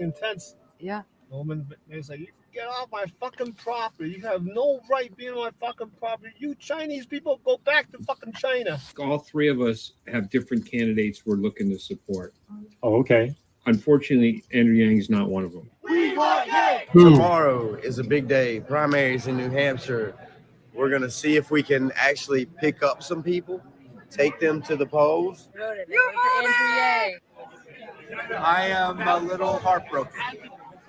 Intense. Yeah. Woman is like, get off my fucking property. You have no right being on my fucking property. You Chinese people, go back to fucking China. All three of us have different candidates we're looking to support. Oh, okay. Unfortunately, Andrew Yang is not one of them. We want Yang. Tomorrow is a big day. Primaries in New Hampshire. We're going to see if we can actually pick up some people, take them to the polls. I am a little heartbroken.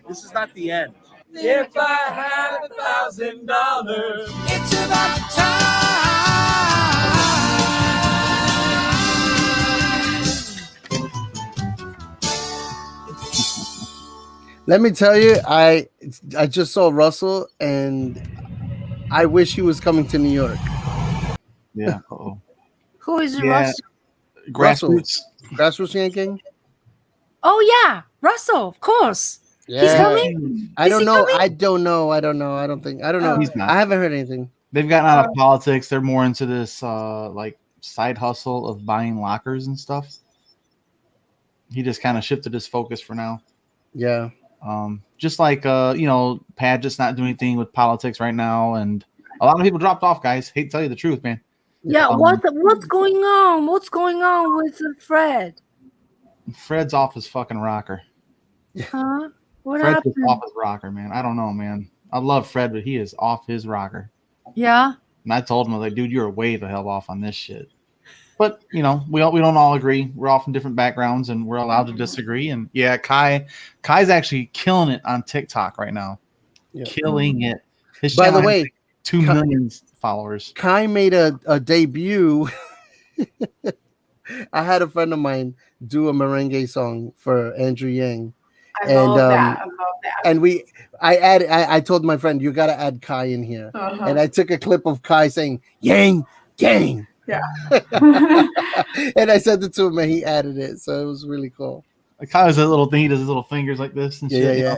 This is not the end. If I had $1,000, it's about time. Let me tell you, I just saw Russell, and I wish he was coming to New York. Yeah. Uh-oh. Who is Yeah. Russell? Grassroots yanking. Oh yeah, Russell, of course. Yeah. He's coming. I don't know. I don't know. I don't know. I don't know. He's not. I haven't heard anything. They've gotten out of politics. They're more into this like side hustle of buying lockers and stuff. He just kind of shifted his focus for now. Yeah. Just like Pad just not doing anything with politics right now, and a lot of people dropped off, guys. Hate to tell you the truth, man. Yeah, what's going on? What's going on with Fred? Fred's off his fucking rocker. Huh? What Fred's happened? just off his rocker, man. I don't know, man. I love Fred, but he is off his rocker. Yeah. And I told him, I was like, dude, you're way the hell off on this shit. But we don't all agree. We're all from different backgrounds, and we're allowed to disagree. And yeah, Kai's actually killing it on TikTok right now. Yeah. Killing it. His By the channel way, has 2 million followers. Kai made a debut. I had a friend of mine do a merengue song for Andrew Yang. I love that. And I told my friend, you got to add Kai in here. Uh-huh. And I took a clip of Kai saying, Yang, Gang. Yeah. And I sent it to him and he added it. So it was really cool. Like Kai has a little thing. He does his little fingers like this and shit. Yeah.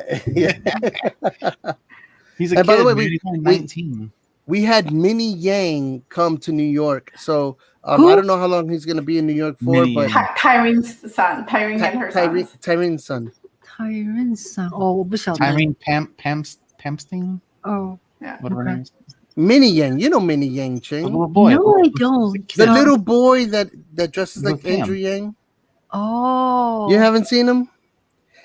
He's a And kid. by the way, Dude. He's only 19. We had Mini Yang come to New York. So I don't know how long he's going to be in New York for. Mini but Tyrene's son. Tyrene and her son. Tyrene's son. Tyrene's son. Oh, 我不晓得。 Tyrene Pamstein? Oh. Yeah. Whatever her name is. Mini Yang. You know Mini Yang, Ching. The little boy. No, I don't. The little boy that dresses like Look, him. Andrew Yang. Oh. You haven't seen him?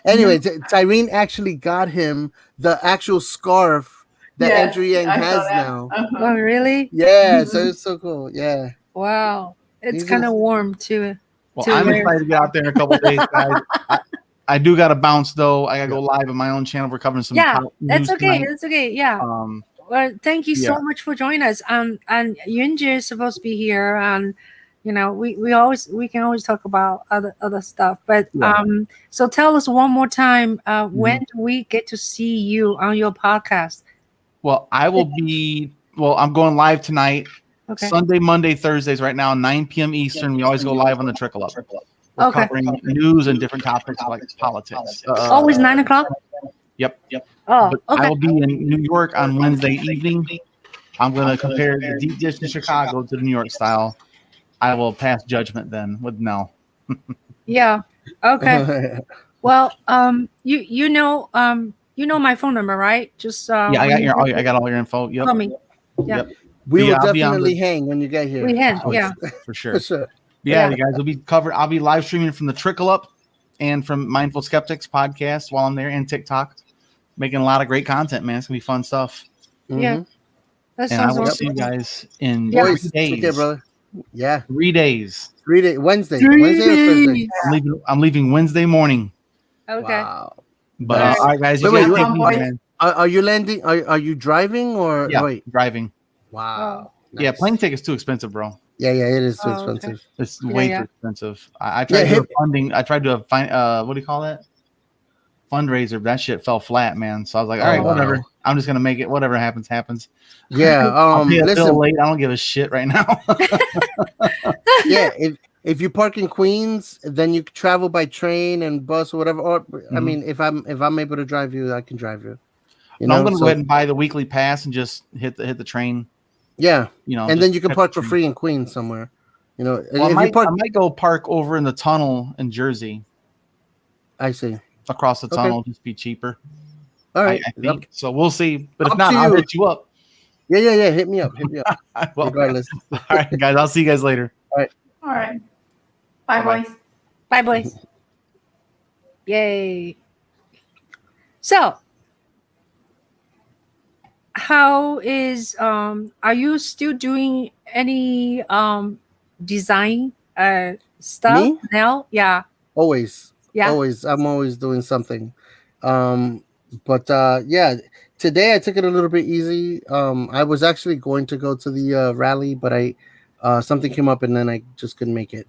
Anyway, Tyrene actually got him the actual scarf that Yes, Andrew Yang I saw has that. now. Uh-huh. Oh, really? Yeah, so it's so cool. Yeah. Wow. It's He's kind of just- warm too. Well, I'm excited to get out there in a couple days, guys. I do got to bounce, though. I got to go live on my own channel. We're covering some Yeah, top that's news okay. tonight. That's okay. Yeah. Well, thank you so yeah. much for joining us. And Yunji is supposed to be here, and we can always talk about other stuff. But Yeah. so tell us one more time, when do we get to see you on your podcast? Well, I'm going live tonight. Okay. Sunday, Monday, Thursdays right now, 9 p.m. Eastern. We always go live on the Trickle Up. We're Okay. covering news and different topics like politics. Always 9 o'clock. Yep. Oh, But okay. I will be in New York on Wednesday evening. I'm going to compare the deep dish in Chicago to the New York style. I will pass judgment then with no. Yeah. Okay. Well, you know my phone number, right? Just Yeah, I got all your info. Yep. Call me. Yeah. Yep. We will Yeah, I'll be on definitely the- hang when you get here. We hang, yeah. For sure. For sure. Yeah, Yeah. you guys will be covered. I'll be live streaming from the Trickle Up and from Mindful Skeptics podcast while I'm there, and TikTok, making a lot of great content, man. It's gonna be fun stuff. Yeah. That And I sounds will awesome. see you guys in Yeah. 3 Boyce, days. take care, brother. Yeah. 3 days. 3 days. Wednesday. 3 Wednesday or Thursday? days. I'm leaving Wednesday morning. Okay. Wow. But Nice. all right, guys, you Wait, guys wait, take wait. it easy, man. Are you landing? Are you driving or Yeah, wait? driving. Wow. Yeah, plane tickets too expensive, bro. Yeah, it is too Oh, okay. expensive. It's Yeah, way yeah. too expensive. I tried to do a funding. I tried to find what do you call that? Fundraiser. That shit fell flat, man. So I was like, all right, Oh, wow. whatever. I'm just gonna make it. Whatever happens, happens. Yeah. I'll pay a bill Listen. late. I don't give a shit right now. Yeah. if you park in Queens, then you travel by train and bus or whatever. Or I mean, if I'm able to drive you, I can drive you. No, I'm going to go ahead and buy the weekly pass and just hit the train. Yeah, you know, and just then you can park for free in Queens somewhere. You know, Well, if I you park, might go park over in the tunnel in Jersey. I see. Across the Okay. tunnel, just be cheaper. All right, I think so. We'll see, but if Up not, to I'll you. hit you up. Yeah. Hit me up. Well, regardless. All right, guys. I'll see you guys later. All right. All right. Bye, Bye-bye. boys. Bye, boys. Yay. So, how is are you still doing any design stuff Me? now? Yeah. Always. Yeah. Always. I'm always doing something. But yeah, today I took it a little bit easy. I was actually going to go to the rally, but I something came up and then I just couldn't make it.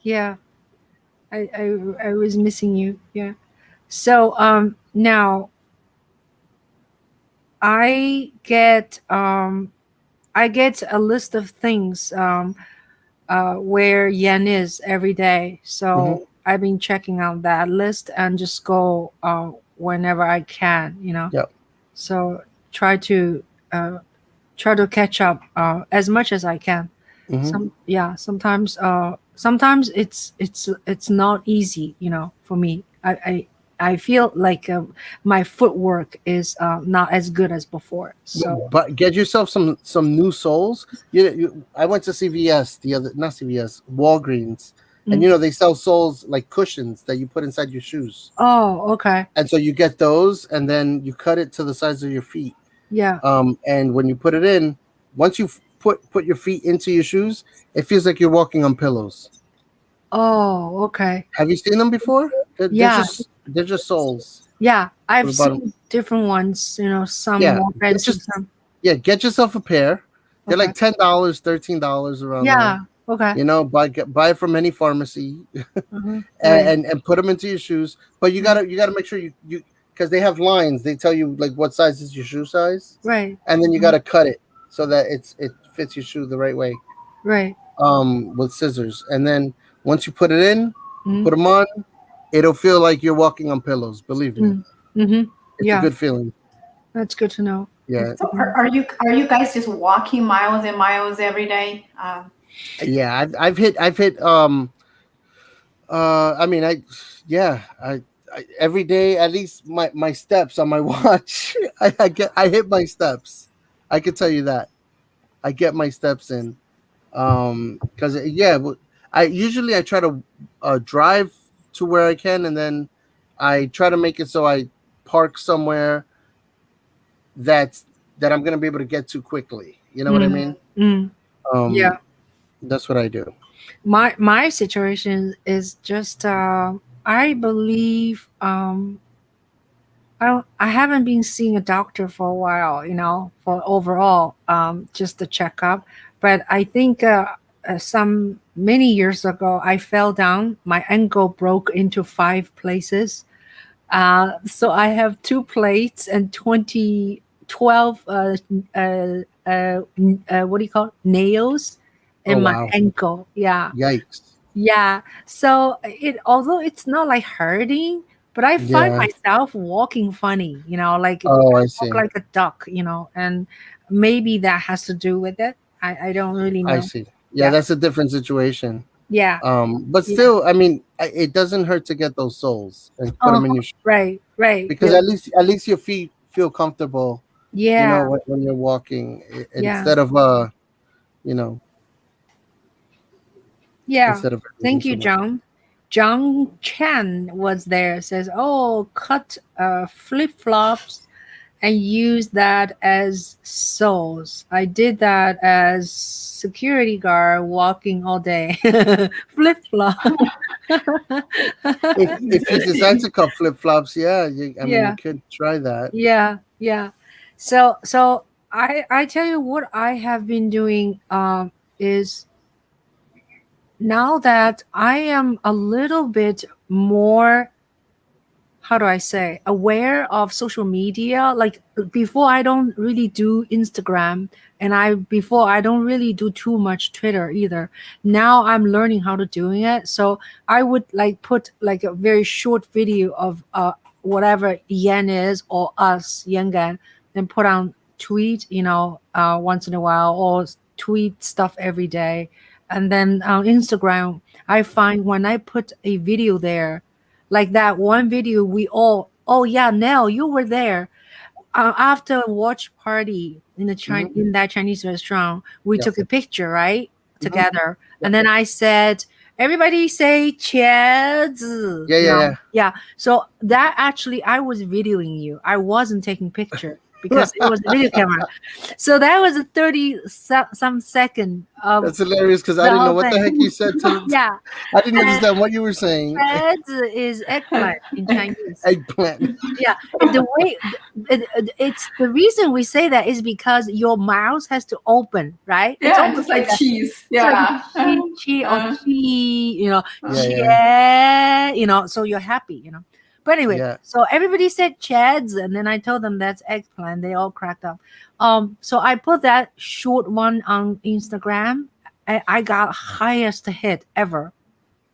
Yeah. I was missing you. Yeah. So now I get a list of things where yen is every day. So I've been checking out that list and just go whenever I can, you know. Yep. So try to catch up as much as I can. Sometimes it's not easy, you know, for me. I feel like my footwork is not as good as before. So But get yourself some new soles. I went to CVS not CVS, Walgreens, and you know they sell soles like cushions that you put inside your shoes. Oh, okay. And so you get those, and then you cut it to the size of your feet. Yeah. And when you put it in, once you put your feet into your shoes, it feels like you're walking on pillows. Oh, okay. Have you seen them before? Yeah. They're just soles. Yeah, I've the bottom. seen different ones, you know, some Yeah, more get expensive, some. get yourself a pair. They're Okay. like $10, $13 around Yeah. there. Okay. You know, buy it from any pharmacy, Right. and put them into your shoes. But you gotta make sure you because they have lines. They tell you like what size is your shoe size, Right. and then you gotta cut it so that it fits your shoe the right way. Right. With scissors, and then once you put it in, Mhm. put them on, it'll feel like you're walking on pillows. Believe me, Mm-hmm. it's Yeah. a good feeling. That's good to know. Yeah. So are you guys just walking miles and miles every day? Yeah, I've hit I mean I every day at least my steps on my watch. I hit my steps. I can tell you that. I get my steps in. Because I try to drive to where I can, and then I try to make it so I park somewhere that I'm gonna be able to get to quickly. You know what I mean? Yeah. That's what I do. My situation is just I believe I haven't been seeing a doctor for a while, you know, for overall just a checkup. But I think some many years ago I fell down. My ankle broke into 5 places. So I have 2 plates and 12 what do you call it? Nails in Oh, my wow. ankle. Yeah. Yikes. Yeah. So although it's not like hurting, but I find Yeah. myself walking funny, you know, like Oh, I walk see. like a duck, you know, and maybe that has to do with it. I don't really know. I see. Yeah, that's a different situation. Yeah. But Yeah. still, I mean, it doesn't hurt to get those soles and put them in your shoe, Right. because Yeah. at least your feet feel comfortable. You Yeah. know, when you're walking, Yeah. instead of you know, Yeah. instead of Thank you, too much. John. John Chan was there. Says, "Oh, cut flip flops and use that as soles. I did that as security guard walking all day. Flip flop." If you decide to cut flip flops, I mean, Yeah. you could try that. Yeah. So I tell you what I have been doing is now that I am a little bit more how do I say, aware of social media. Like before, I don't really do Instagram, and before I don't really do too much Twitter either. Now I'm learning how to doing it. So I would like put like a very short video of whatever Yan is or us Yangan, then put on tweet, once in a while, or tweet stuff every day. And then on Instagram, I find when I put a video there, like that one video oh yeah, Nell, you were there. After a watch party in in that Chinese restaurant, we took a picture, right? Together. And then I said, everybody say cheers. Yeah. So that actually, I was videoing you. I wasn't taking picture because it was a video camera. So that was a 30 some second. That's hilarious because I didn't know what the heck you said. Yeah. I didn't understand what you were saying. Bread is eggplant in Chinese. Eggplant. Yeah. And the way it's the reason we say that is because your mouth has to open, right? Yeah, it's almost just like a- cheese. it's like Yeah. chi or chi, Yeah. so you're happy, But anyway, Yeah. so everybody said chads, and then I told them that's eggplant. They all cracked up. So I put that short one on Instagram. I got highest hit ever.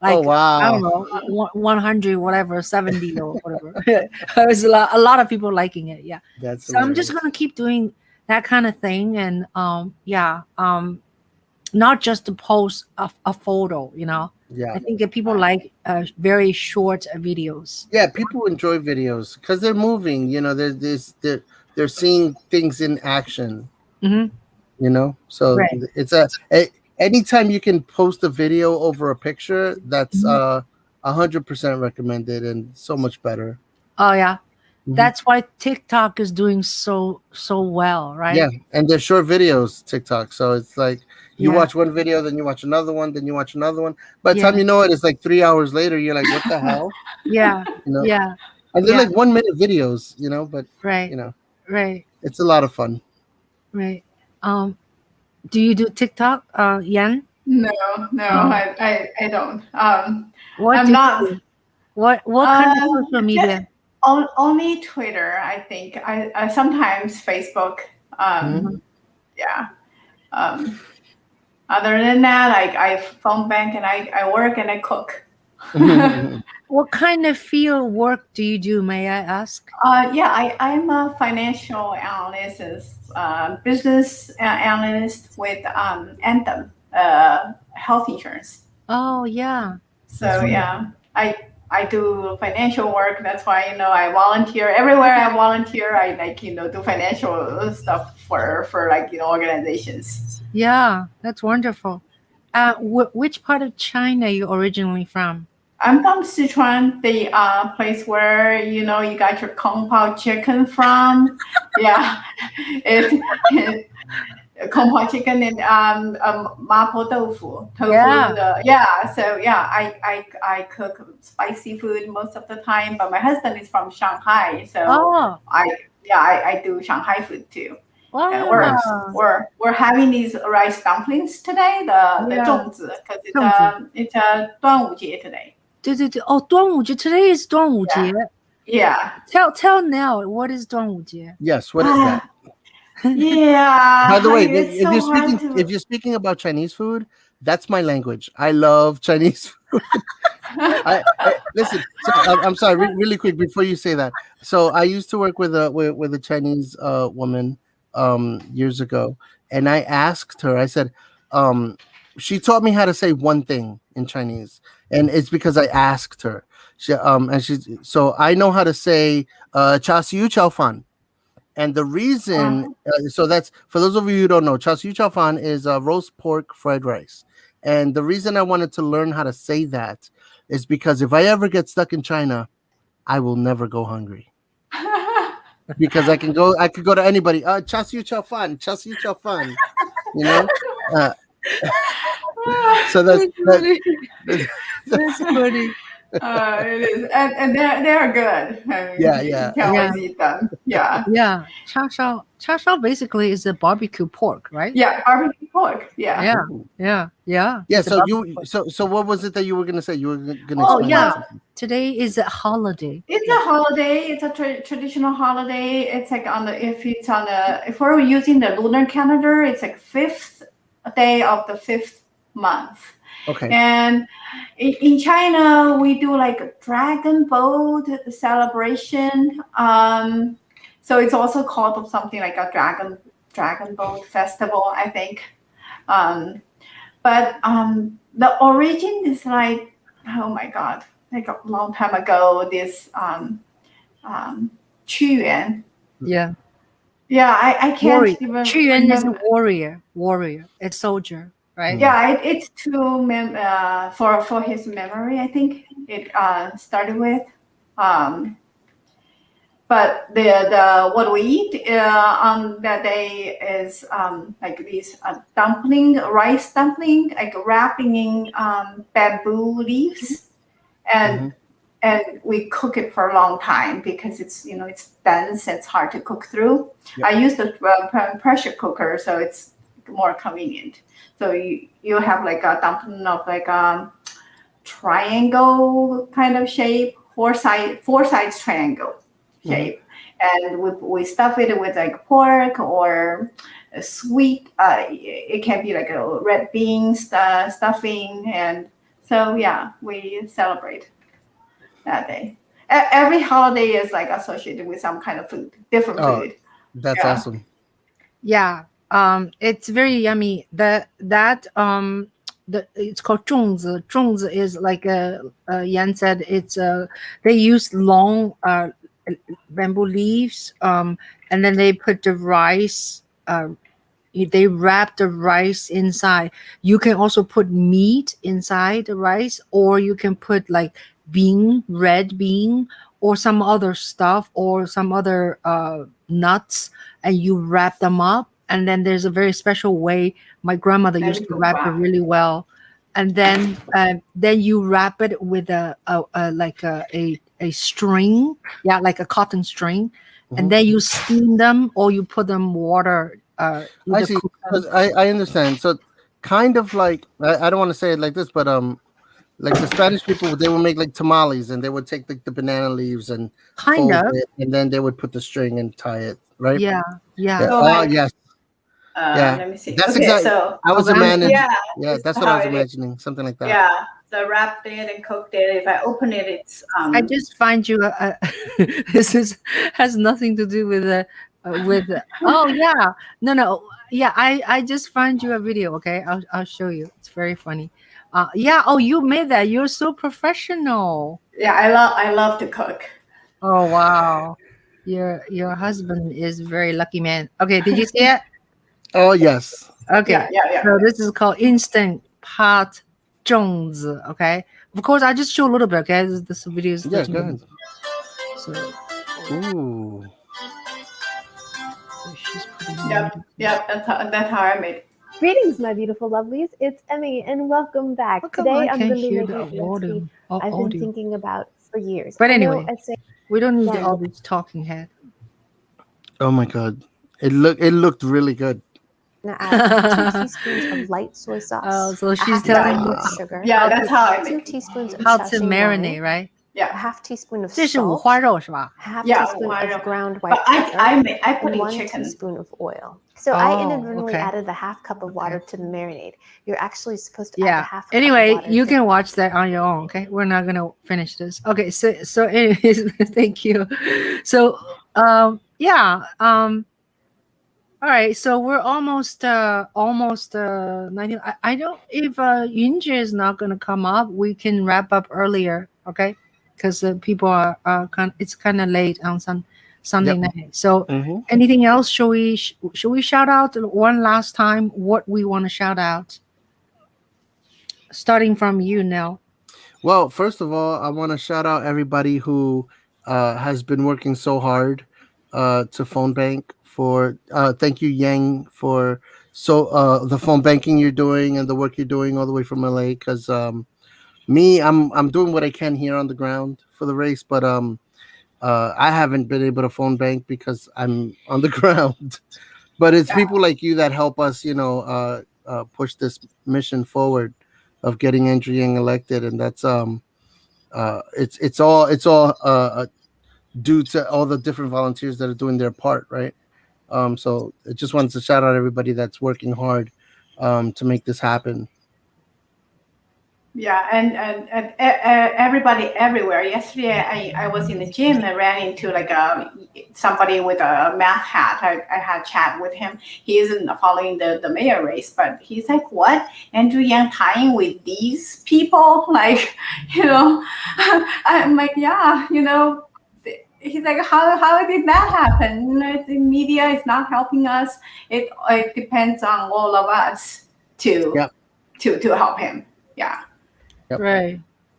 Like, Oh, wow. I don't know, 100, whatever, 70 or whatever. It was a lot of people liking it. Yeah. That's So I'm just gonna keep doing that kind of thing, and not just to post a photo, Yeah. I think that people like very short videos. Yeah, people enjoy videos because they're moving. They're seeing things in action. Mm-hmm. So Right. it's anytime you can post a video over a picture, that's 100% recommended and so much better. Oh yeah, that's why TikTok is doing so well, right? Yeah, and they're short videos, TikTok. So it's like you Yeah. watch one video, then you watch another one, then you watch another one. By the Yeah. time you know it, it's like 3 hours later. You're like, what the hell? Yeah, yeah, And they're Yeah. like 1 minute videos, but right, right, it's a lot of fun. right. Do you do TikTok, Yan? No, I don't. What I'm do you not. do? What kind of social media? Only Twitter, I think. I sometimes Facebook. Yeah. Other than that, I phone bank and I work and I cook. What kind of field work do you do? May I ask? Yeah, I'm a financial analyst, business analyst with Anthem health insurance. Oh yeah. So yeah, I do financial work. That's why I volunteer everywhere. I volunteer. I do financial stuff for organizations. Yeah, that's wonderful. Which part of China are you originally from? I'm from Sichuan, the place where you got your kung pao chicken from. Yeah, kung pao chicken and mapo tofu. Yeah. So yeah, I cook spicy food most of the time. But my husband is from Shanghai, so I do Shanghai food too. And we're having these rice dumplings today, the 粽子, because it's a 端午节 today. 对对对，哦，端午节 today is 端午节。Yeah. Tell now, what is 端午节? Yes, what is that? Yeah. By the way, it's so hard to- if you're speaking about Chinese food, that's my language. I love Chinese food. Listen, so I'm sorry, really quick before you say that. So I used to work with a Chinese woman years ago, and I asked her. I said, she taught me how to say one thing in Chinese, and it's because I asked her. So I know how to say cha siu chao fan. And the reason, so that's for those of you who don't know, cha siu chao fan is roast pork fried rice. And the reason I wanted to learn how to say that is because if I ever get stuck in China, I will never go hungry. Because I could go to anybody. Cha siu chao fan, cha siu chao fan. So that's funny. It is, and they are good. I mean, Yeah, you yeah. can always eat them. Yeah. Yeah, cha shao basically is a barbecue pork, right? Yeah, barbecue pork. Yeah. Yeah, yeah, yeah. Yeah. It's a So barbecue pork. so what was it that you were gonna say? You were gonna Oh explain yeah, something. today is a holiday. It's a holiday. It's a traditional holiday. It's like if we're using the lunar calendar, it's like 5th day of the 5th month. Okay. And in China, we do like a dragon boat celebration. So it's also called something like a dragon boat festival, I think. But the origin is like, oh my God, like a long time ago, this Qiyuan. Yeah. Yeah, I can't Warrior. even Chuan is a remember. warrior, a soldier, right? Yeah, it's for his memory. I think it started with, but the what we eat on that day is like these rice dumpling, like wrapping in bamboo leaves, and we cook it for a long time because it's dense, it's hard to cook through. Yep. I use the pressure cooker, so it's more convenient. So you have like a dumpling of like a triangle kind of shape, four sides triangle shape, and we stuff it with like pork or a sweet. It can be like a red beans stuffing, and so yeah, we celebrate that day. Every holiday is like associated with some kind of food, different food. That's Yeah. awesome. Yeah. It's very yummy. It's called 粽子. 粽子 is like Yan said. It's they use long bamboo leaves. And then they put the rice. They wrap the rice inside. You can also put meat inside the rice, or you can put like red bean, or some other stuff, or some other nuts, and you wrap them up. And then there's a very special way my grandmother used to wrap it really well. And then you wrap it with a string, like a cotton string, and then you steam them, or you put them water. I see. 'Cause I understand. So kind of like I don't want to say it like this, but like the Spanish people, they would make like tamales, and they would take like the banana leaves and Kind fold of. it, and then they would put the string and tie it, right? Yeah. So, Oh like, yes. Yeah. let me see. That's Okay, exactly. so I was imagining. yeah, Yeah, it's that's what I how was it is. imagining. Something like that. Yeah, so wrapped it and cooked it. If I open it, it's I just find you. This has nothing to do with oh yeah, no. Yeah, I just find you a video. Okay, I'll show you. It's very funny. Yeah. Oh, you made that. You're so professional. Yeah, I love to cook. Oh wow, your husband is a very lucky man. Okay, did you see it? Oh yes. Okay. Yeah. So this is called instant pot 粽子. Okay. Of course, I just show a little bit. Okay, this video is Yeah, 13 go minutes. So, Ooh. so she's putting Yep. That's how I made it. Greetings, my beautiful lovelies. It's Emmy, and welcome back. How come Today, I I'm can't going to be hear making the a recipe volume? I've been Audio. thinking about for years. But I know anyway, I say we don't need Sorry. all this talking head. Oh my God. It looked really good. I'm gonna add 2 teaspoons of light soy sauce. Oh, so a she's half telling teaspoon us of sugar. Yeah, that's how I 2 make it. teaspoons of how to Shaoxing marinate, wine, right? a half teaspoon of 这是五 salt, 花肉是吧？ half Yeah, teaspoon why of not? ground white But I pepper, put and in 1 chicken. teaspoon of oil. So I Oh, inadvertently okay. added the half cup of water to the marinade. You're actually supposed to add the Yeah. half cup Anyway, of water you to can watch that on your own. Okay, we're not gonna finish this. Okay, so anyways, thank you. So yeah. All right, so we're almost 19. I don't, if Yunji is not gonna come up, we can wrap up earlier, okay? Because people are it's kind of late on Sunday night. So anything else? Should we shout out one last time what we want to shout out? Starting from you, Nell. Well, first of all, I want to shout out everybody who has been working so hard to phone bank for. Thank you, Yang, for the phone banking you're doing and the work you're doing all the way from LA. Because Me, I'm doing what I can here on the ground for the race, but I haven't been able to phone bank because I'm on the ground. But it's people like you that help us, push this mission forward of getting Andrew Yang elected, and that's it's all due to all the different volunteers that are doing their part, right? So I just wanted to shout out everybody that's working hard to make this happen. Yeah, and everybody everywhere. Yesterday, I was in the gym and ran into like somebody with a math hat. I had a chat with him. He isn't following the mayor race, but he's like, "What? Andrew Yang tying with these people?" Like, I'm like, "Yeah, He's like, how did that happen? The media is not helping us. It depends on all of us to help him. Yeah. Yep.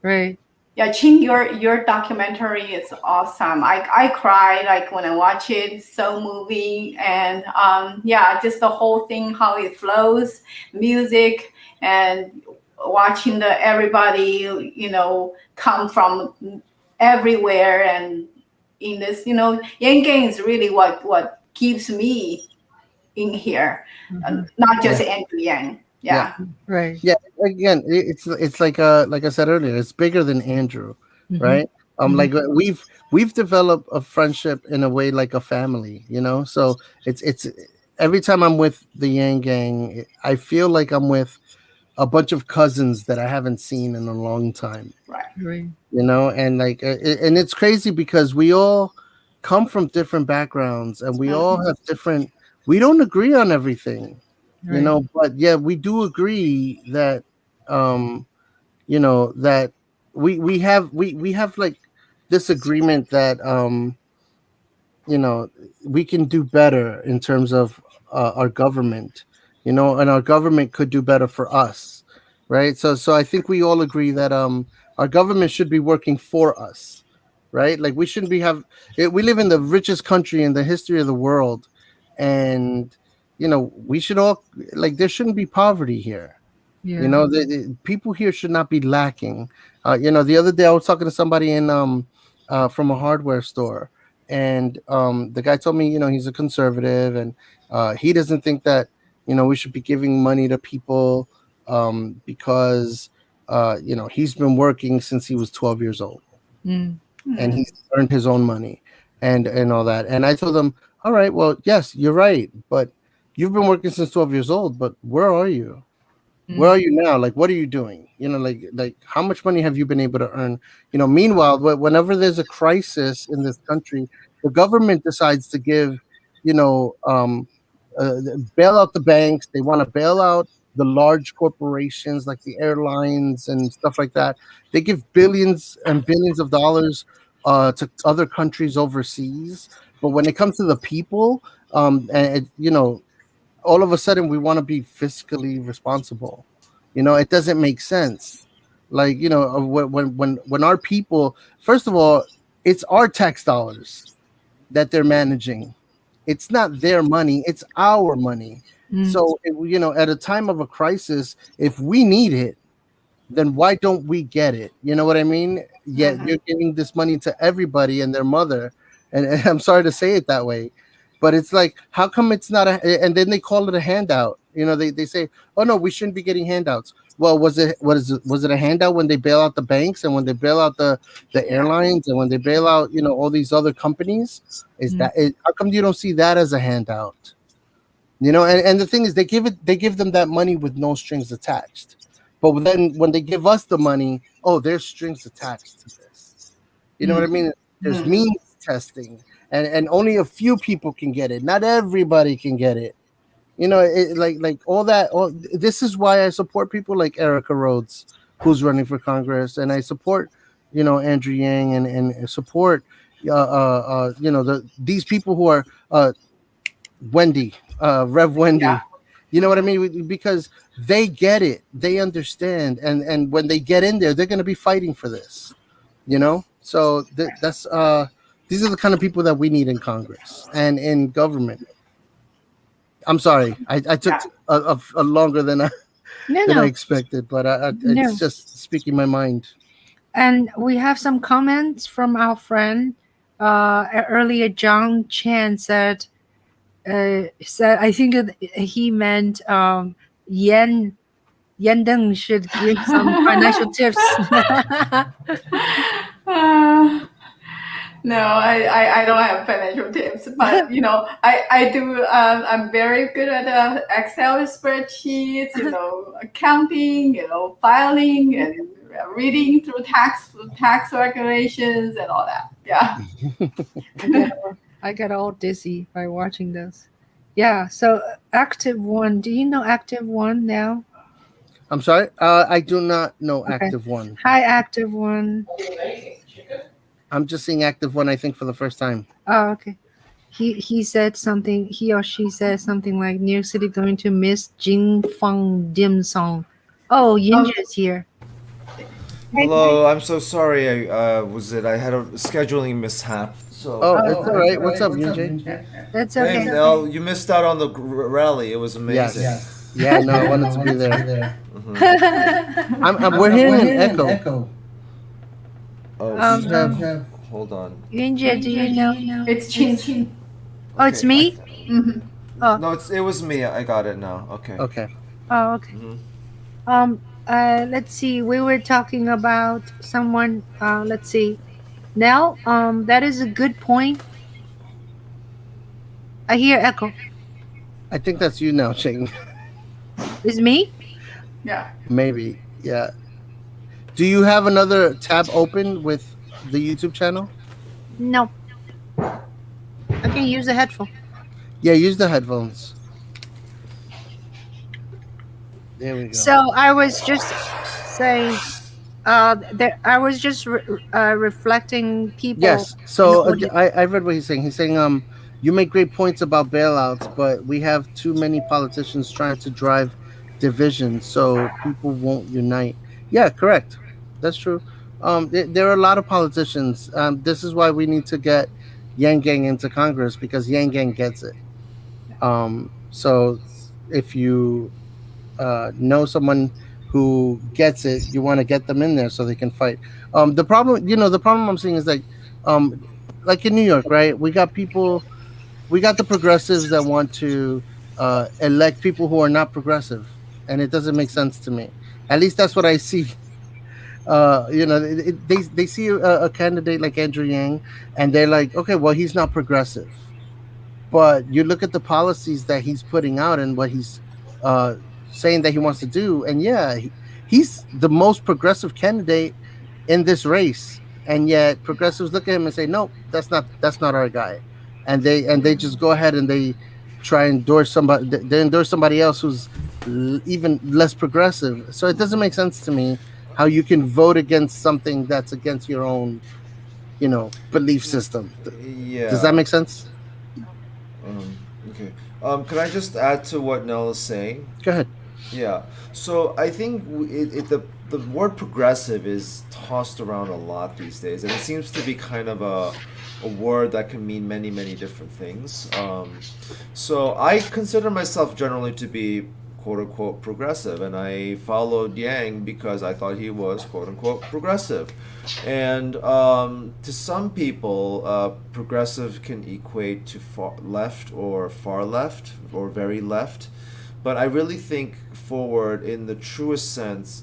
Right. Yeah, Ching, your documentary is awesome. I cry like when I watch it. It's so moving, and just the whole thing, how it flows, music, and watching everybody come from everywhere, and in this Yang Gang is really what keeps me in here, not just Andrew Yang. Yeah. Right. Yeah. Again, it's like I said earlier, it's bigger than Andrew, right? Like we've developed a friendship in a way like a family, So it's every time I'm with the Yang Gang, I feel like I'm with a bunch of cousins that I haven't seen in a long time. Right. And like and it's crazy because we all come from different backgrounds and we all have different. We don't agree on everything. But yeah, we do agree that that we have like this agreement that we can do better in terms of our government, and our government could do better for us, right? So I think we all agree that our government should be working for us, right? Like we shouldn't we live in the richest country in the history of the world, and we should all there shouldn't be poverty here. Yeah. The people here should not be lacking. The other day I was talking to somebody in from a hardware store, and the guy told me he's a conservative, and he doesn't think that we should be giving money to people because he's been working since he was 12 years old. And he's earned his own money and all that. And I told him, all right, well, yes, you're right, but you've been working since 12 years old, but where are you? Where are you now? Like, what are you doing? Like how much money have you been able to earn? Meanwhile, whenever there's a crisis in this country, the government decides to give, bail out the banks. They want to bail out the large corporations like the airlines and stuff like that. They give billions and billions of dollars to other countries overseas. But when it comes to the people, all of a sudden we want to be fiscally responsible. It doesn't make sense. Like, when our people, first of all, it's our tax dollars that they're managing. It's not their money, it's our money. So, at a time of a crisis, if we need it, then why don't we get it? You know what I mean? Yet you're giving this money to everybody and their mother. And I'm sorry to say it that way, but it's like, how come it's not and then they call it a handout. They say, oh no, we shouldn't be getting handouts. Well, was it a handout when they bail out the banks and when they bail out the airlines and when they bail out, all these other companies? How come you don't see that as a handout? And the thing is, they give them that money with no strings attached. But then when they give us the money, oh, there's strings attached to this. You know what I mean? There's means testing, and only a few people can get it. Not everybody can get it. Like all that. This is why I support people like Erica Rhodes, who's running for Congress, and I support, Andrew Yang and support, these people who are Wendy, Rev Wendy. Yeah. You know what I mean? Because they get it, they understand, and when they get in there, they're going to be fighting for this. So that's these are the kind of people that we need in Congress and in government. I'm sorry, I took a longer than than I expected. But it's just speaking my mind. And we have some comments from our friend. Earlier, John Chan said, I think he meant Yan Deng should give some financial tips. No, I don't have financial tips, but I do. I'm very good at Excel spreadsheets, accounting, filing and reading through tax regulations and all that. Yeah. I get all dizzy by watching this. Yeah. So Active One. Do you know Active One now? I'm sorry. I do not know Active One. Hi, Active One. I'm just seeing Active One, I think, for the first time. Oh, okay. He said something. He or she said something like New York City going to miss Jing Fang Dim Song. Oh, Yinja is here. Hello, I'm so sorry. I had a scheduling mishap. So. Oh, it's all right. What's up, Yunjay? That's okay. Hey, Mel, you missed out on the rally. It was amazing. Yes. Yeah, no, I wanted to be there. We're hearing an echo. Oh, hold on. Yunjie, do you know? It's Ching. Oh, it's me? Mm-hmm. Oh. No, it was me. I got it now. Okay. Okay. Oh, okay. Let's see. We were talking about someone. Let's see. Nell, that is a good point. I hear echo. I think that's you now, Ching. Is me? Yeah. Maybe. Yeah. Do you have another tab open with the YouTube channel? No. I can use the headphone. Yeah, use the headphones. There we go. So I was just saying, I was just reflecting people. Yes. So I read what he's saying. He's saying, you make great points about bailouts, but we have too many politicians trying to drive division, so people won't unite. Yeah, correct. That's true. There are a lot of politicians. This is why we need to get Yang Gang into Congress, because Yang Gang gets it. So if you know someone who gets it, you want to get them in there so they can fight. The problem I'm seeing is like in New York, right? We got the progressives that want to elect people who are not progressive, and it doesn't make sense to me. At least that's what I see. They see a candidate like Andrew Yang, and they're like, okay, well, he's not progressive. But you look at the policies that he's putting out and what he's saying that he wants to do, and he's the most progressive candidate in this race, and yet progressives look at him and say, no, that's not our guy, and they just go ahead and they try and endorse somebody else who's even less progressive. So it doesn't make sense to me how you can vote against something that's against your own, belief system. Yeah. Does that make sense? Okay. Can I just add to what Nell is saying? Go ahead. Yeah. So I think the word progressive is tossed around a lot these days, and it seems to be kind of a word that can mean many, many different things. So I consider myself generally to be quote unquote progressive, and I followed Yang because I thought he was quote unquote progressive. And to some people, progressive can equate to far left or very left. But I really think forward in the truest sense,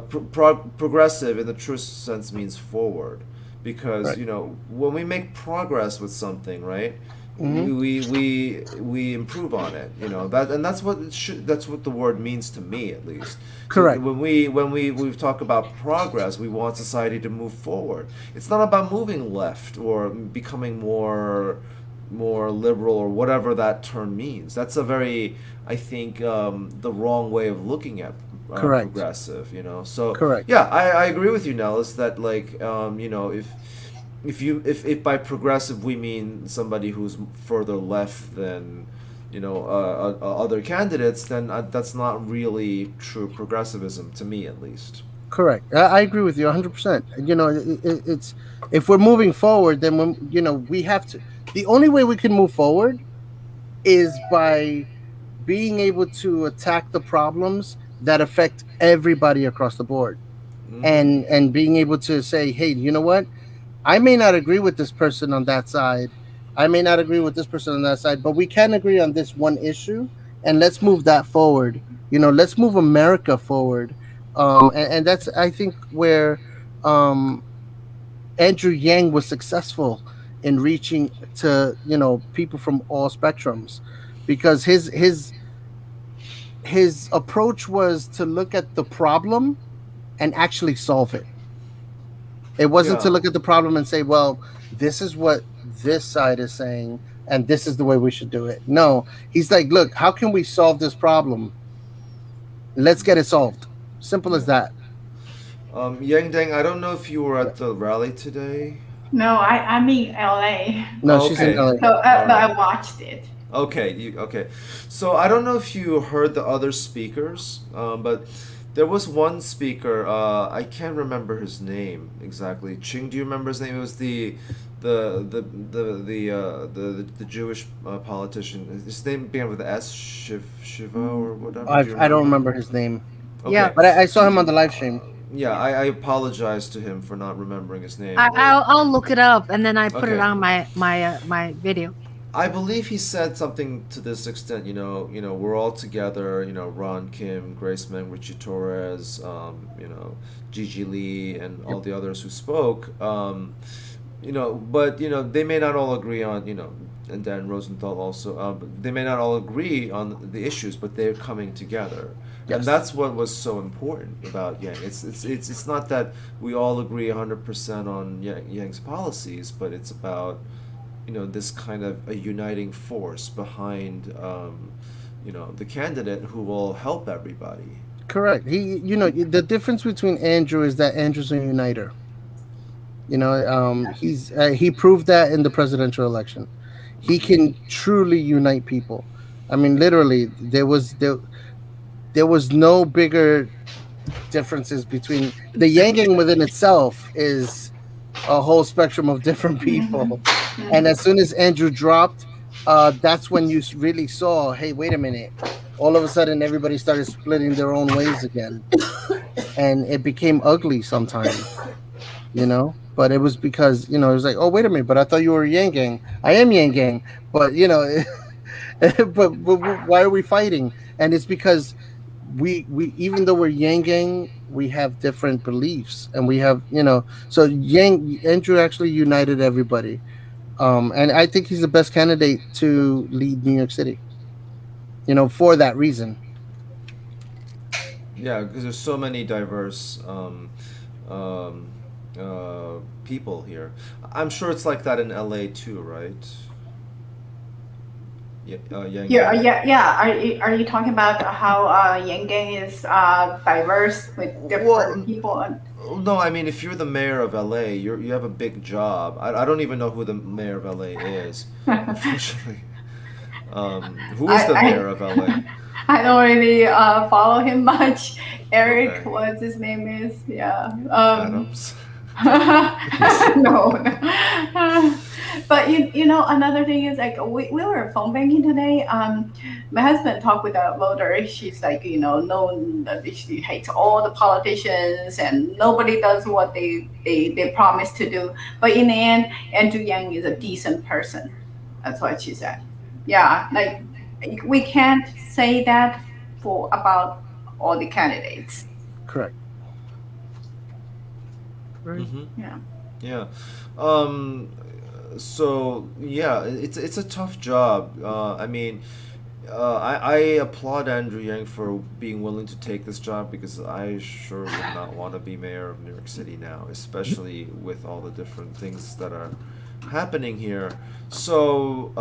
progressive in the truest sense means forward, because right. When we make progress with something, right? Mm-hmm. We improve on it, that's what the word means to me, at least. Correct. So when we talk about progress, we want society to move forward. It's not about moving left or becoming more liberal or whatever that term means. That's a very, I think, the wrong way of looking at Correct. progressive. So correct. Yeah, I agree with you, Nellis, that if by progressive we mean somebody who's further left than other candidates, then that's not really true progressivism, to me at least. Correct. I agree with you 100%. It's if we're moving forward, then we have to. The only way we can move forward is by being able to attack the problems that affect everybody across the board, and being able to say, hey, you know what? I may not agree with this person on that side. I may not agree with this person on that side, but we can agree on this one issue, and let's move that forward. Let's move America forward. And that's, I think, where um, Andrew Yang was successful in reaching to people from all spectrums, because his approach was to look at the problem and actually solve it. It wasn't to Yeah. look at the problem and say, well, this is what this side is saying, and this is the way we should do it. No, he's like, look, how can we solve this problem? Let's get it solved. Simple as that. Yang Deng, I don't know if you were at the rally today. No, I'm in LA. No, she's in LA. So, but I watched it. Okay. So I don't know if you heard the other speakers, but there was one speaker. I can't remember his name exactly. Ching, do you remember his name? It was the Jewish politician. His name began with S. Shiva or whatever. I don't remember his name. Okay. Yeah, but I saw him on the live stream. Yeah, I apologize to him for not remembering his name. I'll look it up and then I put it Okay. on my video. I believe he said something to this extent. We're all together. Ron Kim, Grace Meng, Richie Torres, Gigi Lee, and all the others who spoke. But they may not all agree on. And Dan Rosenthal also. But they may not all agree on the issues, but they're coming together. Yes. And that's what was so important about Yang. It's not that we all agree 100% on Yang's policies, but it's about this kind of a uniting force behind the candidate who will help everybody. Correct. The difference between Andrew is that Andrew's a uniter. He proved that in the presidential election. He can truly unite people. I mean, literally, there was no bigger differences between the Yang Gang within itself is a whole spectrum of different people. And as soon as Andrew dropped, that's when you really saw, hey, wait a minute. All of a sudden, everybody started splitting their own ways again. And it became ugly sometimes, But it was because, it was like, oh, wait a minute, but I thought you were Yang Gang. I am Yang Gang. But, but why are we fighting? And it's because we even though we're Yang Gang, we have different beliefs, and we have so Andrew actually united everybody, and I think he's the best candidate to lead New York City, for that reason. Yeah, because there's so many diverse people here. I'm sure it's like that in LA too, right? Yeah. Are you talking about how Yang Gang is diverse with different people? No, I mean, if you're the mayor of LA, you have a big job. I don't even know who the mayor of LA is, unfortunately. Who is the mayor of LA? I don't really follow him much. Eric, what's his name is? Yeah. Adams. No. But another thing is like we were phone banking today. My husband talked with a voter. She's like, she hates all the politicians and nobody does what they promise to do. But in the end, Andrew Yang is a decent person. That's what she said. Yeah, like we can't say that about all the candidates. Correct. Yeah. Yeah. So yeah, it's a tough job. I mean, I applaud Andrew Yang for being willing to take this job, because I sure would not want to be mayor of New York City now, especially with all the different things that are happening here. So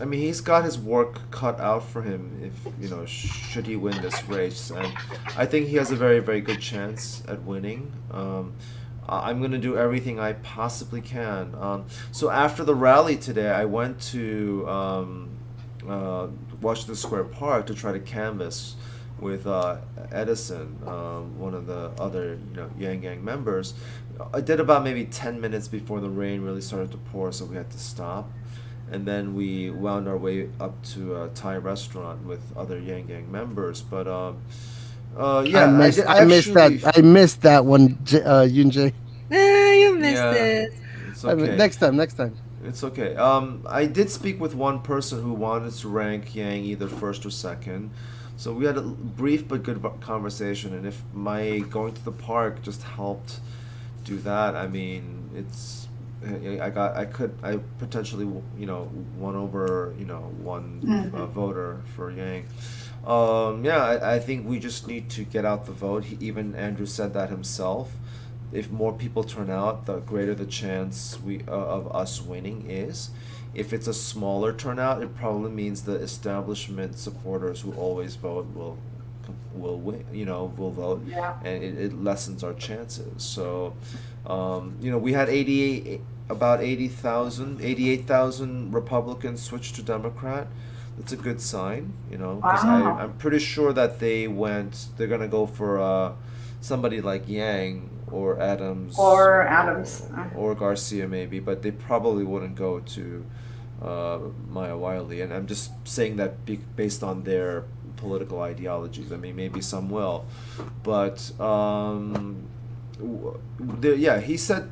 I mean, he's got his work cut out for him if should he win this race, and I think he has a very, very good chance at winning. I'm going to do everything I possibly can. So after the rally today, I went to Washington Square Park to try to canvass with Edison, one of the other Yang Gang members. I did about maybe 10 minutes before the rain really started to pour, so we had to stop. and then we wound our way up to a Thai restaurant with other Yang Gang members. But yeah, I missed that one, Yunjay. You missed Yeah, it. it's okay. Next time. It's okay. I did speak with one person who wanted to rank Yang either first or second. So we had a brief but good conversation, and if my going to the park just helped do that, I mean, it's I potentially won over one voter for Yang. Yeah, I think we just need to get out the vote. Even Andrew said that himself. If more people turn out, the greater the chance of us winning is. If it's a smaller turnout, it probably means the establishment supporters who always vote will win. Will vote, and it lessens our chances. So, we had about 88,000 Republicans switch to Democrat. That's a good sign, because Wow. I'm pretty sure that they're gonna go for somebody like Yang or Adams or Garcia maybe, but they probably wouldn't go to Maya Wiley, and I'm just saying that based on their political ideologies. I mean, maybe some will, but he said,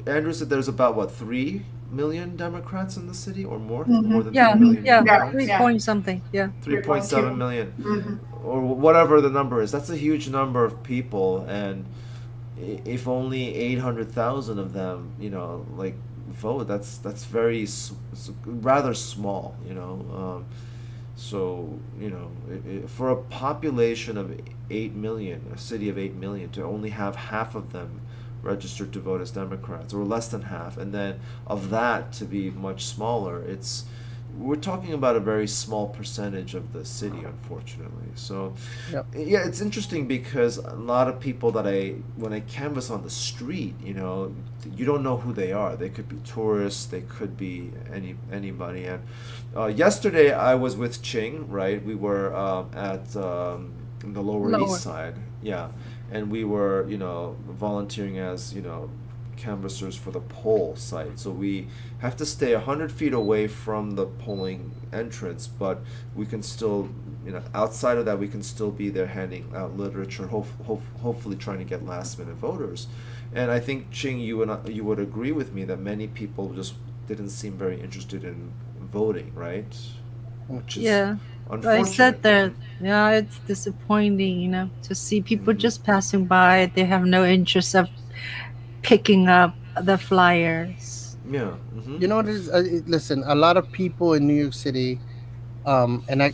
Andrew said there's about what 3 million Democrats in the city or more, more than 3 million. Yeah, 3 point something. Yeah, 3.7 million, or whatever the number is. That's a huge number of people, and if only 800,000 of them, vote, that's rather small, so for a population of 8 million, a city of 8 million, to only have half of them registered to vote as Democrats, or less than half, and then of that to be much smaller, we're talking about a very small percentage of the city, unfortunately. So, yeah, it's interesting because a lot of people when I canvass on the street, you don't know who they are. They could be tourists, they could be anybody. And yesterday I was with Ching, right? We were at the Lower East Side, and we were, volunteering as, canvassers for the poll site. So we have to stay 100 feet away from the polling entrance, but we can still, outside of that, we can still be there handing out literature, hopefully trying to get last minute voters. And I think, Ching, you would agree with me that many people just didn't seem very interested in voting, right? Which is unfortunate. I said that. Yeah, it's disappointing, to see people just passing by. They have no interest of picking up the flyers. Yeah. You know what it is? Listen, a lot of people in New York City, and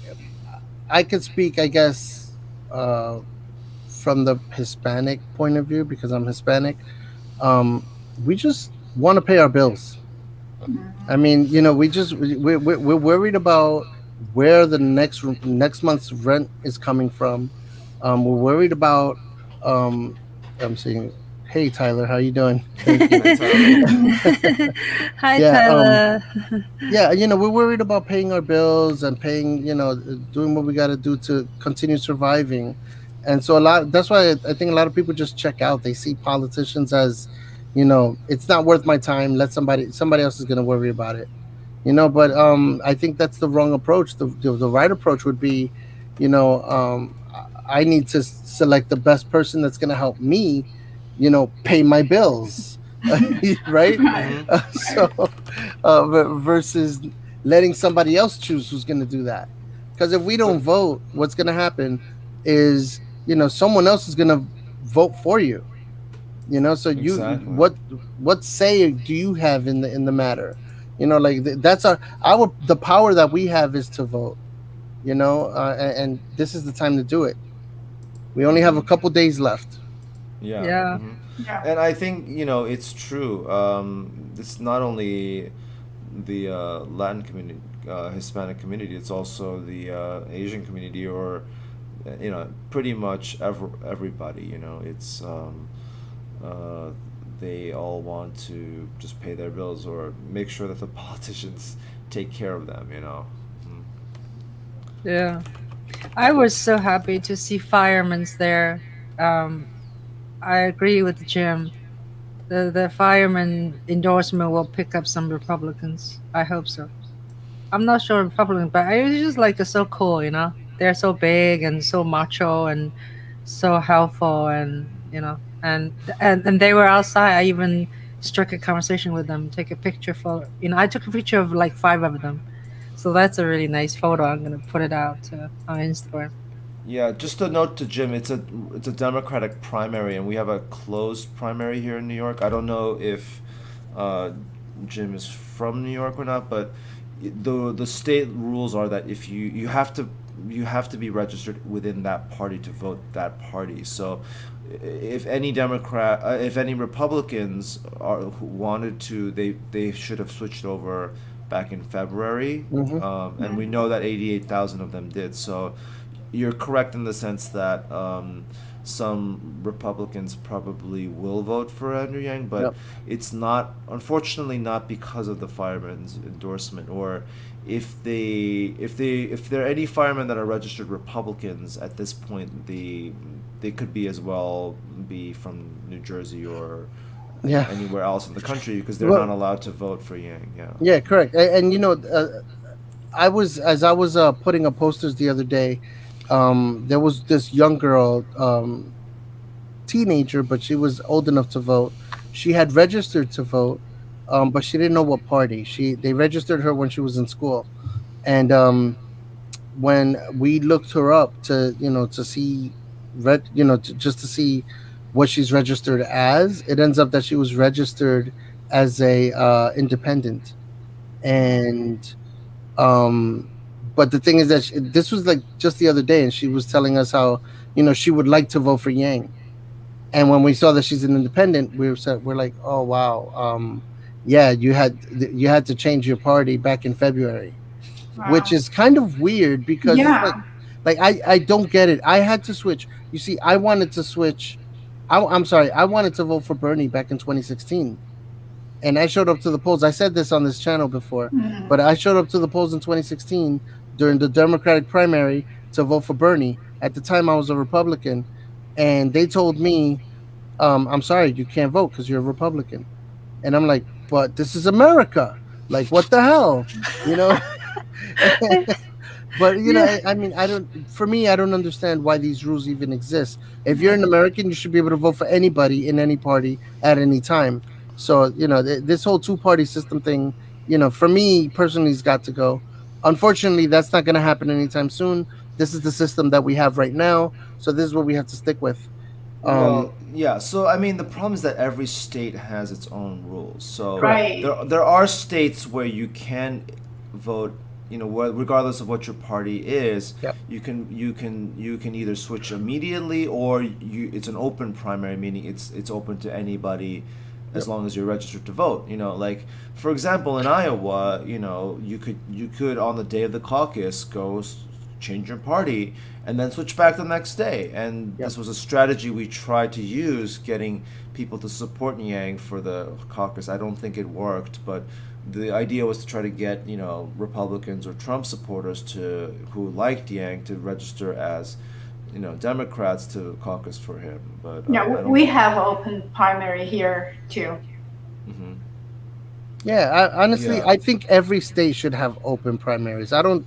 I could speak, I guess, from the Hispanic point of view because I'm Hispanic. We just want to pay our bills. I mean, we're worried about where the next month's rent is coming from. We're worried about. I'm saying, hey Tyler, how you doing? Hi Tyler. We're worried about paying our bills and paying, doing what we got to do to continue surviving. And so that's why I think a lot of people just check out. They see politicians as, it's not worth my time. Let somebody else is going to worry about it. But I think that's the wrong approach. The right approach would be, I need to select the best person that's going to help me, pay my bills, right? Versus letting somebody else choose who's going to do that. Because if we don't vote, what's going to happen is, someone else is going to vote for you. So what say do you have in the matter? That's the power that we have is to vote. And this is the time to do it. We only have a couple days left. Yeah. And I think it's true. It's not only the Latin community, Hispanic community. It's also the Asian community, or pretty much everybody. It's they all want to just pay their bills or make sure that the politicians take care of them. Yeah, I was so happy to see firemen there. I agree with Jim. The fireman endorsement will pick up some Republicans. I hope so. I'm not sure Republican, but I was just like so cool, you know. They're so big and so macho and so helpful, and and they were outside. I even struck a conversation with them, take a picture for I took a picture of like 5 of them. So that's a really nice photo. I'm gonna put it out on Instagram. Yeah, just a note to Jim. It's a Democratic primary, and we have a closed primary here in New York. I don't know if uh, Jim is from New York or not, but the state rules are that if you have to be registered within that party to vote that party. So if any if any Republicans who wanted to, they should have switched over back in February, and we know that 88,000 of them did. So you're correct in the sense that some Republicans probably will vote for Andrew Yang, but Yep. it's not, unfortunately, not because of the fireman's endorsement. Or if there are any firemen that are registered Republicans at this point, they could be as well be from New Jersey or Yeah. anywhere else in the country, because they're Well- not allowed to vote for Yang. Yeah. Yeah, correct. And I was putting up posters the other day. There was this young girl, teenager, but she was old enough to vote. She had registered to vote, but she didn't know what party. They registered her when she was in school, and when we looked her up to see, just to see what she's registered as, it ends up that she was registered as a independent, and but the thing is that this was like just the other day, and she was telling us how she would like to vote for Yang. And when we saw that she's an independent, we're like, oh wow, yeah, you had to change your party back in February, which is kind of weird because it's Yeah. like I don't get it. I had to switch. You see, I wanted to switch. I'm sorry, I wanted to vote for Bernie back in 2016. And I showed up to the polls. I said this on this channel before, Mhm. but I showed up to the polls in 2016 during the Democratic primary to vote for Bernie. At the time, I was a Republican, and they told me, "I'm sorry, you can't vote because you're a Republican." And I'm like, "But this is America. Like, what the hell?" You know? But Yeah. I mean, For me, I don't understand why these rules even exist. If you're an American, you should be able to vote for anybody in any party at any time. So this whole two-party system thing, for me personally, has got to go. Unfortunately, that's not going to happen anytime soon. This is the system that we have right now, so this is what we have to stick with. Well, yeah. So I mean, the problem is that every state has its own rules. So Right. there are states where you can vote. Regardless of what your party is, Yep. you can either switch immediately, or it's an open primary, meaning it's open to anybody as long as you're registered to vote. Like for example, in Iowa, you could on the day of the caucus change your party and then switch back the next day. And this was a strategy we tried to use, getting people to support Yang for the caucus. I don't think it worked, but the idea was to try to get Republicans or Trump supporters who liked Yang to register as Democrats to caucus for him. But Yeah, I don't- we have open primary here too. Yeah, honestly, Yeah. I think every state should have open primaries. I don't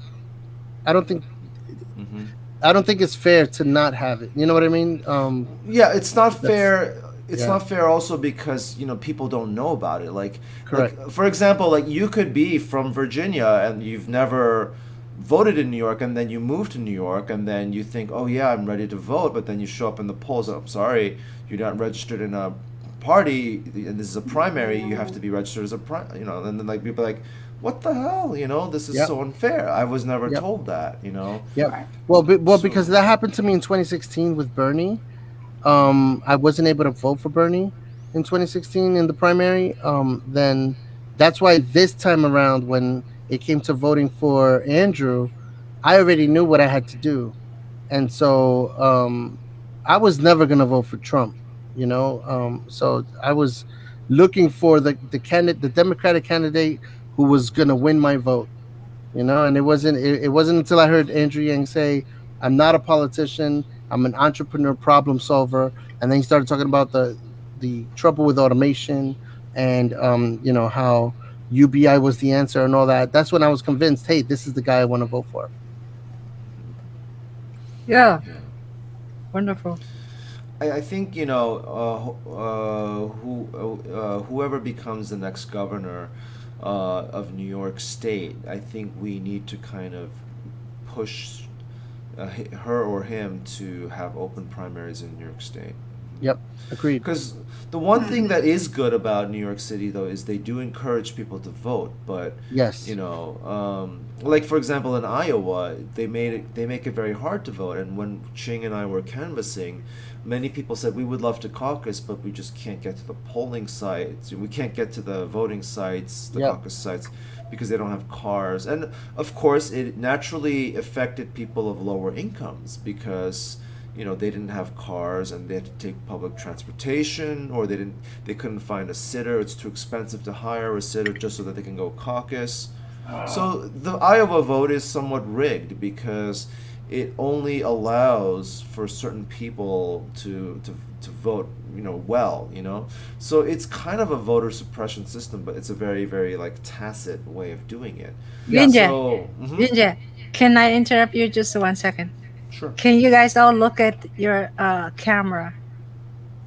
think it's fair to not have it. You know what I mean? Yeah, it's not That's- fair. It's yeah. not fair also because people don't know about it. Like Correct. for example, like you could be from Virginia and you've never voted in New York, and then you move to New York, and then you think, oh yeah, I'm ready to vote, but then you show up in the polls. I'm sorry, you're not registered in a party, and this is a primary. You have to be registered as a and then like people are like, what the hell? This is Yep. so unfair. I was never Yep. told that. Yeah. Well, because that happened to me in 2016 with Bernie. I wasn't able to vote for Bernie in 2016 in the primary. Then that's why this time around, when it came to voting for Andrew, I already knew what I had to do, and so I was never gonna vote for Trump. So I was looking for the Democratic candidate who was gonna win my vote. And it wasn't until I heard Andrew Yang say, "I'm not a politician. I'm an entrepreneur, problem solver," and then he started talking about the trouble with automation and how UBI was the answer and all that. That's when I was convinced, hey, this is the guy I want to vote for. Yeah. Wonderful. I think whoever becomes the next governor of New York State, I think we need to kind of push her or him to have open primaries in New York State. Yep, agreed. Because the one thing that is good about New York City, though, is they do encourage people to vote. But yes, like for example in Iowa, they make it very hard to vote. And when Ching and I were canvassing, many people said we would love to caucus, but we just can't get to the polling sites. We can't get to the voting sites, the caucus sites, because they don't have cars. And of course, it naturally affected people of lower incomes because they didn't have cars and they had to take public transportation, or they couldn't find a sitter. It's too expensive to hire a sitter just so that they can go caucus. So the Iowa vote is somewhat rigged because it only allows for certain people to vote, well. So it's kind of a voter suppression system, but it's a very, very tacit way of doing it. Yunje, can I interrupt you just 1 second? Sure. Can you guys all look at your camera?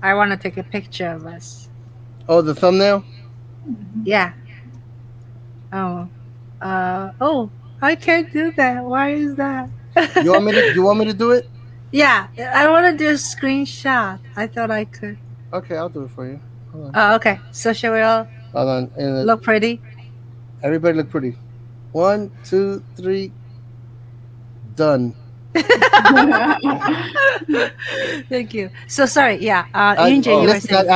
I want to take a picture of us. Oh, the thumbnail? Yeah. Oh. I can't do that. Why is that? You want me to do it? Yeah, I want to do a screenshot. I thought I could. Okay, I'll do it for you. Hold on. Okay. So shall we all look pretty? Everybody look pretty. 1, 2, 3. Done. Thank you. So sorry. Yeah. Yunje, you were saying.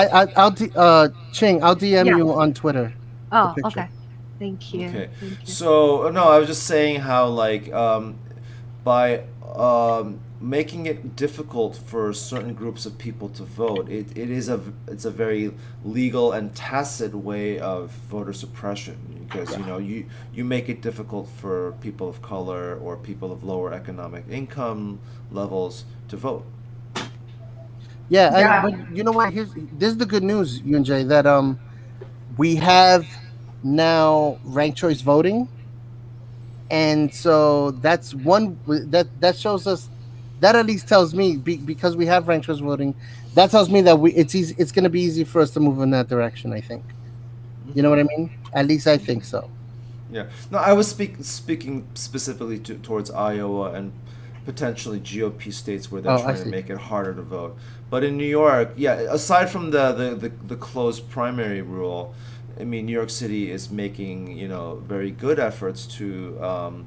Ching, I'll DM you on Twitter. Oh, okay. Thank you. Okay. Thank you. So no, I was just saying how by making it difficult for certain groups of people to vote, it's a very legal and tacit way of voter suppression because you make it difficult for people of color or people of lower economic income levels to vote. Yeah. But you know what? This is the good news, Yunjay, that we have now ranked choice voting, and so that's one that shows us, that at least tells me, because we have ranked choice voting, that tells me that it's going to be easy for us to move in that direction. I think, you know what I mean? At least I think so. Yeah. No, I was speaking specifically towards Iowa and potentially GOP states where they're trying to make it harder to vote. But in New York, aside from the closed primary rule, I mean, New York City is making very good efforts to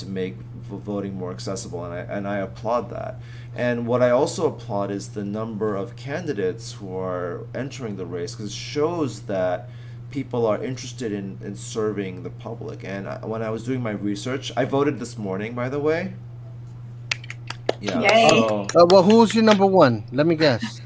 make voting more accessible, and I applaud that. And what I also applaud is the number of candidates who are entering the race, because it shows that people are interested in serving the public. And when I was doing my research, I voted this morning, by the way. Yeah. Yay. Well, who's your number one? Let me guess.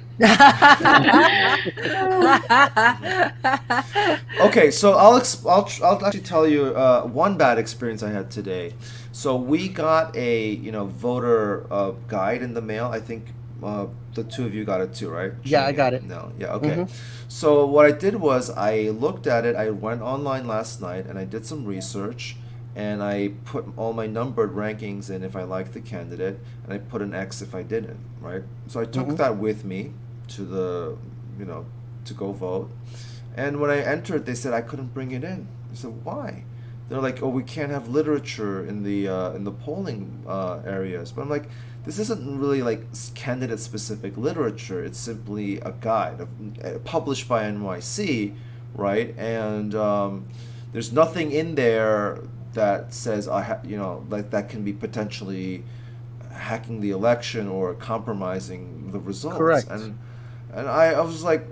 Okay, so I'll actually tell you one bad experience I had today. So we got a voter guide in the mail. I think the two of you got it too, right? Yeah, I got it. No, yeah, okay. So what I did was I looked at it. I went online last night and I did some research, and I put all my numbered rankings in if I liked the candidate, and I put an X if I didn't, right? So I took that with me to the, to go vote. And when I entered, they said I couldn't bring it in. I said, why? They're like, oh, we can't have literature in the polling areas. But I'm like, this isn't really like candidate-specific literature. It's simply a guide published by NYC, right? And there's nothing in there that says that can be potentially hacking the election or compromising the results. Correct. And I was like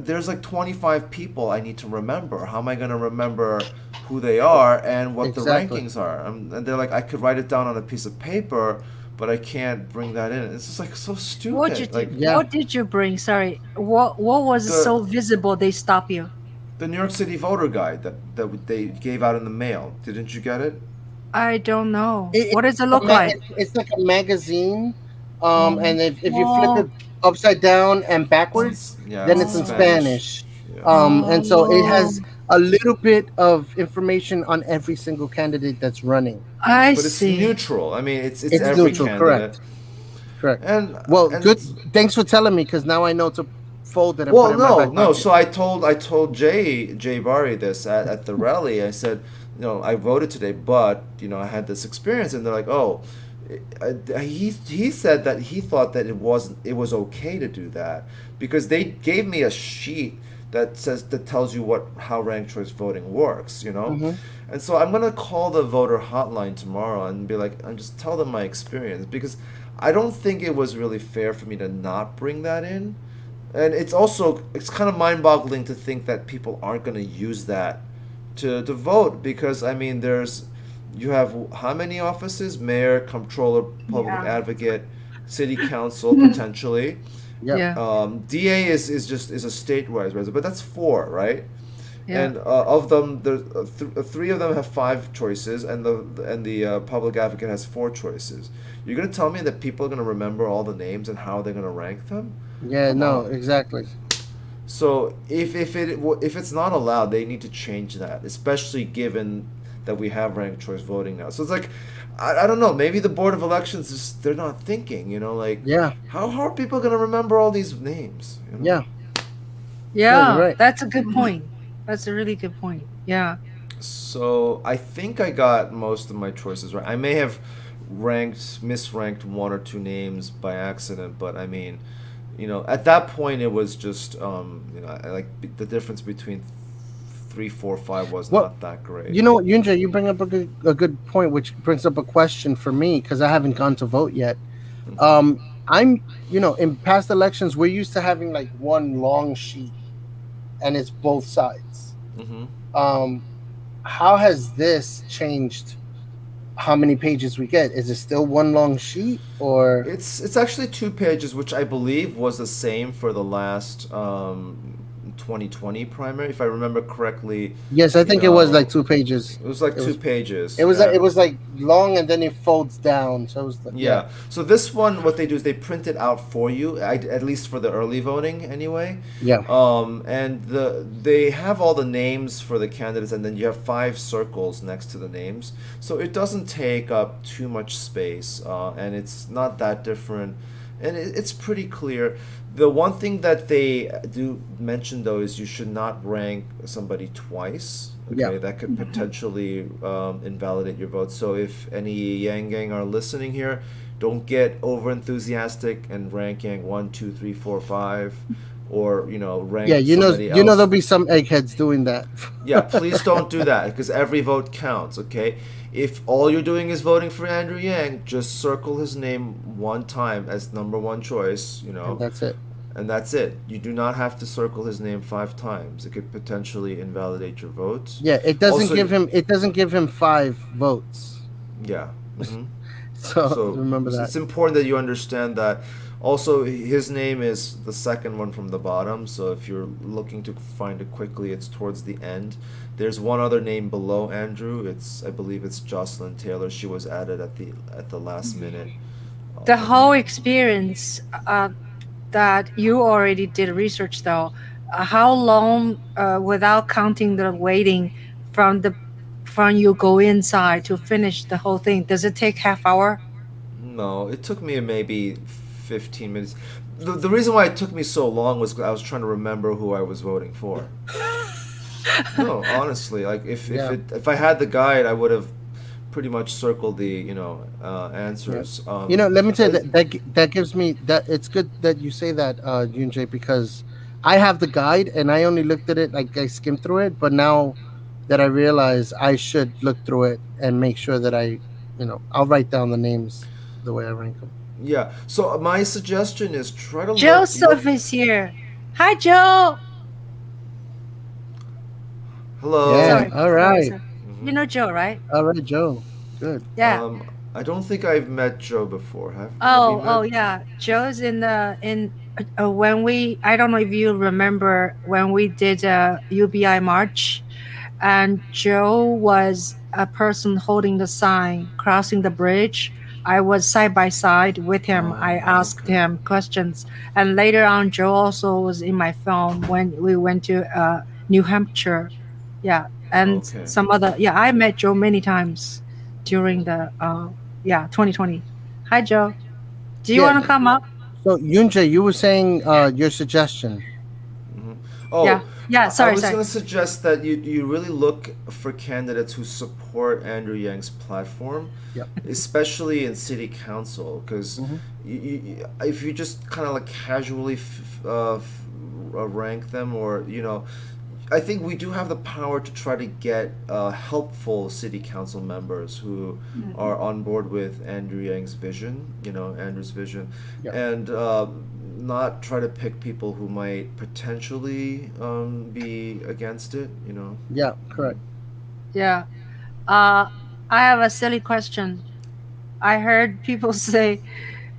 there's 25 people I need to remember. How am I going to remember who they are and what the rankings are? And they're like, I could write it down on a piece of paper, but I can't bring that in. It's just so stupid. What did you bring? Sorry, what was so visible they stop you? The New York City voter guide that they gave out in the mail. Didn't you get it? I don't know. What does it look like? It's like a magazine, and if you flip it upside down and backwards, then it's in Spanish. And so it has a little bit of information on every single candidate that's running. I But it's see. neutral. I mean, it's It's every neutral, candidate. correct. And Well, and good. Thanks for telling me, because now I know to fold it and well, put it in my back no. pocket. So I told Jay Barry this at the rally. I said, I voted today, but I had this experience, and they're like, oh, he said that he thought that it was okay to do that because they gave me a sheet that tells you how ranked choice voting works, Mhm. and so I'm gonna call the voter hotline tomorrow and be like, and just tell them my experience because I don't think it was really fair for me to not bring that in. And it's kind of mind-boggling to think that people aren't going to use that to vote because I mean you have how many offices? Mayor, comptroller, public Yeah. advocate, city council potentially. Yeah. DA is a statewide resident, but that's 4, right? Yeah. And of them, there's 3 of them have 5 choices, and the public advocate has 4 choices. You're gonna tell me that people are gonna remember all the names and how they're gonna rank them? Yeah. Come No. on. Exactly. So if it's not allowed, they need to change that, especially given that we have ranked choice voting now. So it's like, I don't know. Maybe the board of elections they're not thinking. Like, Yeah. how are people gonna remember all these names? Yeah. Yeah, you're right. that's a good point. That's a really good point. Yeah. So I think I got most of my choices right. I may have misranked 1 or 2 names by accident, but I mean, at that point it was just, like the difference between 3, 4, 5 was Well, not that great. You know what, Yunja, you bring up a good point, which brings up a question for me because I haven't gone to vote yet. I'm, in past elections, we're used to having like one long sheet, and it's both sides. Mm-hmm. How has this changed? How many pages we get? Is it still one long sheet, or It's actually 2 pages, which I believe was the same for the last 2020 primary, if I remember correctly. yes? I think it was like 2 pages. It was like It 2 was- pages. It was yeah. like long, and then it folds down. So it was like, Yeah. So this one, what they do is they print it out for you, at least for the early voting, anyway. Yeah. And they have all the names for the candidates, and then you have 5 circles next to the names. So it doesn't take up too much space, and it's not that different, and it's pretty clear. The one thing that they do mention though is you should not rank somebody twice. Okay, Yeah. that could potentially invalidate your vote. So if any Yang Gang are listening here, don't get over enthusiastic and rank Yang 1, 2, 3, 4, 5, or rank yeah, somebody else. there'll be some eggheads doing that. Yeah, please don't do that because every vote counts, okay? If all you're doing is voting for Andrew Yang, just circle his name 1 time as number 1 choice, And that's it. and that's it. You do not have to circle his name 5 times. It could potentially invalidate your votes. Yeah, it doesn't Also- give him 5 votes. Yeah. Mhm. So remember that. It's important that you understand that. Also, his name is the second one from the bottom, so if you're looking to find it quickly, it's towards the end. There's one other name below Andrew. I believe it's Jocelyn Taylor. She was added at the last minute. The whole experience that you already did research though, how long without counting the waiting from you go inside to finish the whole thing? Does it take half hour? No, it took me maybe 15 minutes. The reason why it took me so long was I was trying to remember who I was voting for. No, honestly, like if I had the guide, I would have pretty much circled the answers. Let me tell you that gives me that it's good that you say that, Yunjay, because I have the guide and I only looked at it, like I skimmed through it, but now that I realize I should look through it and make sure that I'll write down the names the way I rank them. Yeah. So my suggestion is try to Joseph is here. Hi, Joe. Hello. Yeah. Sorry. All right. Sorry. You know Joe, right? All right, Joe. Good. Yeah. I don't think I've met Joe before. Have we Oh, met? yeah. Joe's in when I don't know if you remember when we did a UBI march, and Joe was a person holding the sign, crossing the bridge. I was side by side with him. I asked him questions, and later on, Joe also was in my film when we went to New Hampshire. Yeah, and Okay. some other. Yeah, I met Joe many times during the 2020. Hi, Joe. Do you Yeah. want to come up? So Yunja, you were saying your suggestion. Yeah. Oh, Yeah. I Sorry. was Sorry. going to suggest that you really look for candidates who support Andrew Yang's platform, Yep. especially in city council, because if you just kind of like casually rank them, or I think we do have the power to try to get helpful city council members who are on board with Andrew Yang's vision, Andrew's vision, Yep. and not try to pick people who might potentially be against it, Yeah, correct. Yeah. I have a silly question. I heard people say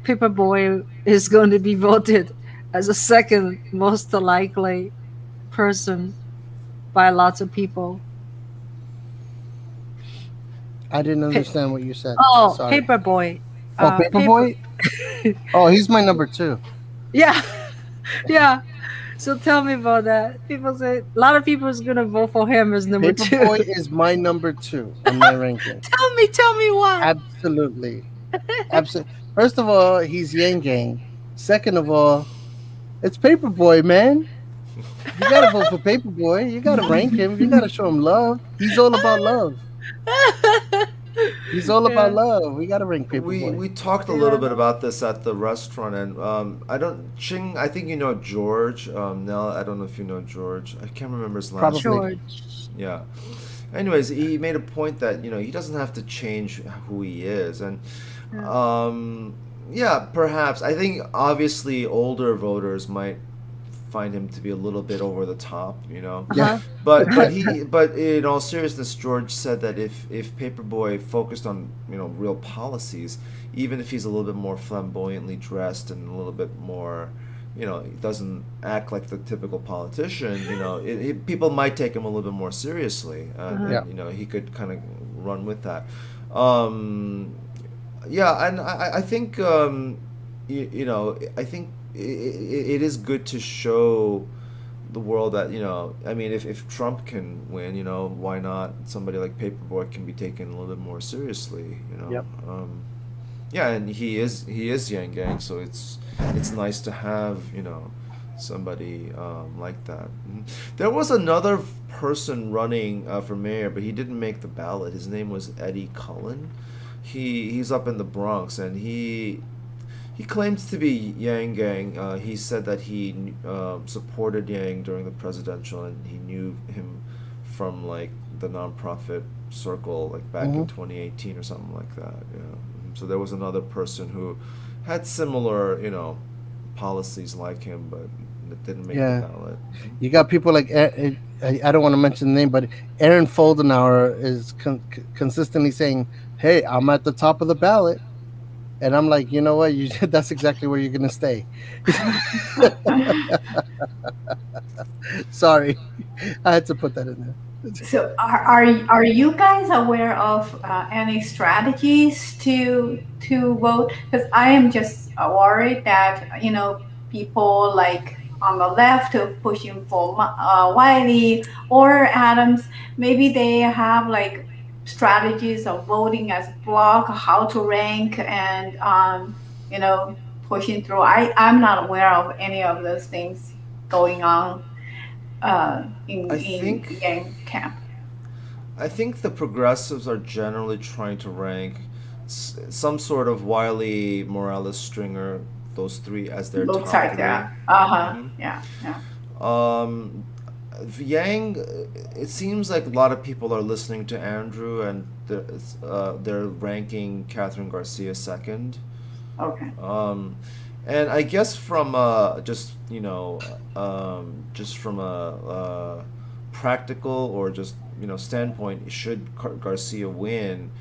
Paperboy is going to be voted as a second most likely person by lots of people. I didn't understand what you said. Oh, Sorry. Paperboy. Oh, Paperboy? Oh, he's my number 2. Yeah. Yeah. So tell me about that. People say a lot of people is gonna vote for him as number 2. Paperboy is my number 2 in my ranking. Tell me why. Absolutely. First of all, he's Yang Gang. Second of all, it's Paperboy, man. You gotta vote for Paperboy. You gotta rank him. You gotta show him love. He's all about love. He's all about love. We gotta rank Paperboy. We talked a little bit about this at the restaurant, and Ching, I think you know George. Nell, I don't know if you know George. I can't remember his last name. George. Yeah. Anyways, he made a point that he doesn't have to change who he is, and yeah, perhaps I think obviously older voters might find him to be a little bit over the top, Yeah. But in all seriousness, George said that if Paperboy focused on real policies, even if he's a little bit more flamboyantly dressed and a little bit more, he doesn't act like the typical politician, people might take him a little bit more seriously, and he could kind of run with that. Yeah, and I think I think it is good to show the world that I mean, if Trump can win, why not somebody like Paperboy can be taken a little bit more seriously, Yep. Yeah, and he is Yang Gang, so it's nice to have somebody like that. There was another person running for mayor, but he didn't make the ballot. His name was Eddie Cullen. He's up in the Bronx, and he claims to be Yang Gang. He said that he supported Yang during the presidential, and he knew him from like the nonprofit circle, like back in 2018 or something like that. Yeah. So there was another person who had similar, policies like him, but it didn't make the ballot. You got people like I don't want to mention the name, but Aaron Foldenauer is consistently saying, "Hey, I'm at the top of the ballot." And I'm like, you know what? That's exactly where you're going to stay. Sorry. I had to put that in there. So are you guys aware of any strategies to vote? Because I am just worried that people like on the left who pushing for Wiley or Adams, maybe they have like strategies of voting as block, how to rank, and pushing through. I'm not aware of any of those things going on in Yang camp. I think the progressives are generally trying to rank some sort of Wiley, Morales, Stringer, those three as their Looks top like three. that. Yeah. Yang, it seems like a lot of people are listening to Andrew, and they're ranking Catherine Garcia second. Okay. And I guess from just from a practical or just standpoint, should Garcia win,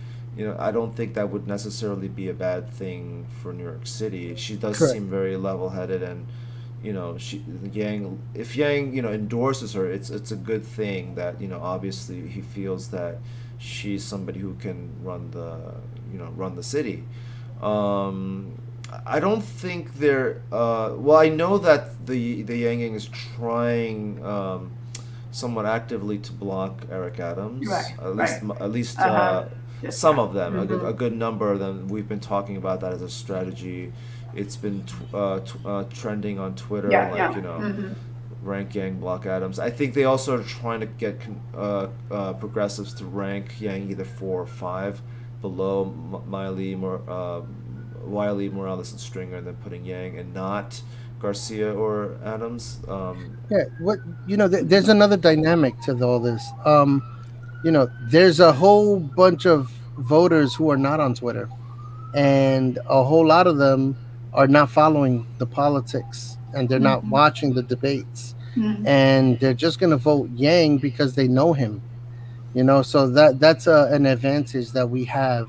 I don't think that would necessarily be a bad thing for New York City. She does Correct. seem very level-headed, and if Yang endorses her, it's a good thing that obviously he feels that she's somebody who can run the city. I don't think they're well, I know that the Yang Gang is trying somewhat actively to block Eric Adams. Right, At least Yes, some of them, Mhm. a good number of them. We've been talking about that as a strategy. It's been trending on Twitter, Yeah, like yeah. you know, Mhm. rank Yang, block Adams. I think they also are trying to get progressives to rank Yang either 4 or 5 below Wiley, Morales, and Stringer, and then putting Yang and not Garcia or Adams. Yeah, what there's another dynamic to all this. There's a whole bunch of voters who are not on Twitter, and a whole lot of them are not following the politics, and they're not Mhm. watching the debates, Mhm. and they're just going to vote Yang because they know him. So that's an advantage that we have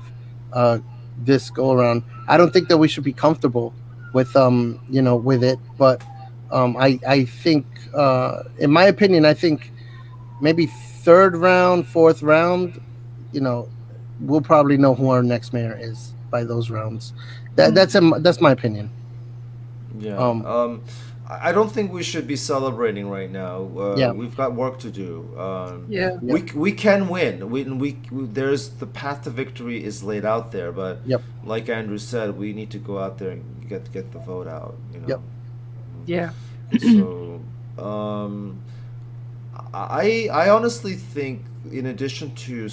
this go around. I don't think that we should be comfortable with it, but I think in my opinion, I think maybe third round, fourth round, you know, we'll probably know who our next mayor is by those rounds. That's my opinion. Yeah. Um, I don't think we should be celebrating right now. Yeah. We've got work to do. Yeah. We can win. There's the path to victory is laid out there, but Yep. like Andrew said, we need to go out there and get the vote out. Yep. Yeah. So, I honestly think, in addition to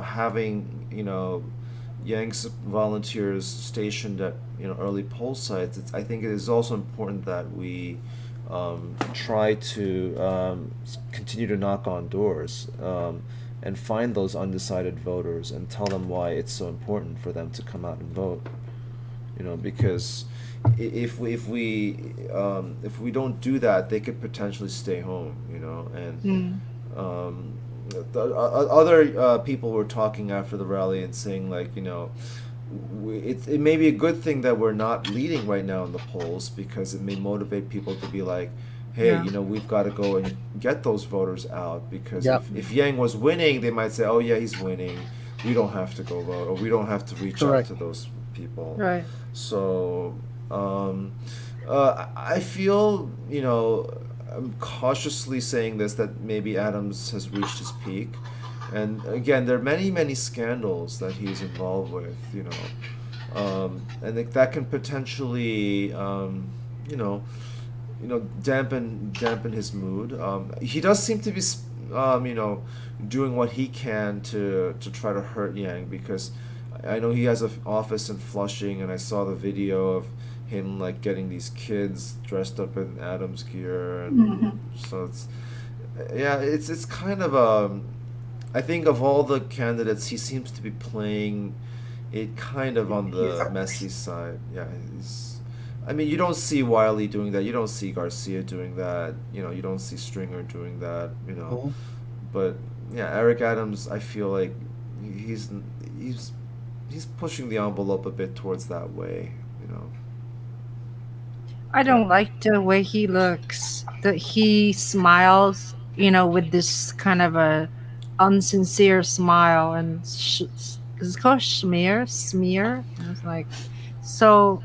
having Yang's volunteers stationed at early poll sites, I think it is also important that we try to continue to knock on doors and find those undecided voters and tell them why it's so important for them to come out and vote. Because if we don't do that, they could potentially stay home. And the other people were talking after the rally and saying, like, it may be a good thing that we're not leading right now in the polls, because it may motivate people to be like, hey, Yeah. we've got to go and get those voters out, because Yep. if Yang was winning, they might say, oh yeah, he's winning, we don't have to go vote, or we don't have to reach Correct. out to those people. Right. So I feel, I'm cautiously saying this, that maybe Adams has reached his peak. And again, there are many scandals that he's involved with, and that can potentially, dampen his mood. He does seem to be, doing what he can to try to hurt Yang, because I know he has an office in Flushing, and I saw the video of him like getting these kids dressed up in Adams gear, and so it's kind of I think of all the candidates, he seems to be playing it kind of on the messy side. Yeah, you don't see Wiley doing that. You don't see Garcia doing that. You don't see Stringer doing that. Mhm. But yeah, Eric Adams, I feel like he's pushing the envelope a bit towards that way. I don't like the way he looks. That he smiles, with this kind of a unsincere smile, and it's called smear. And it's like, so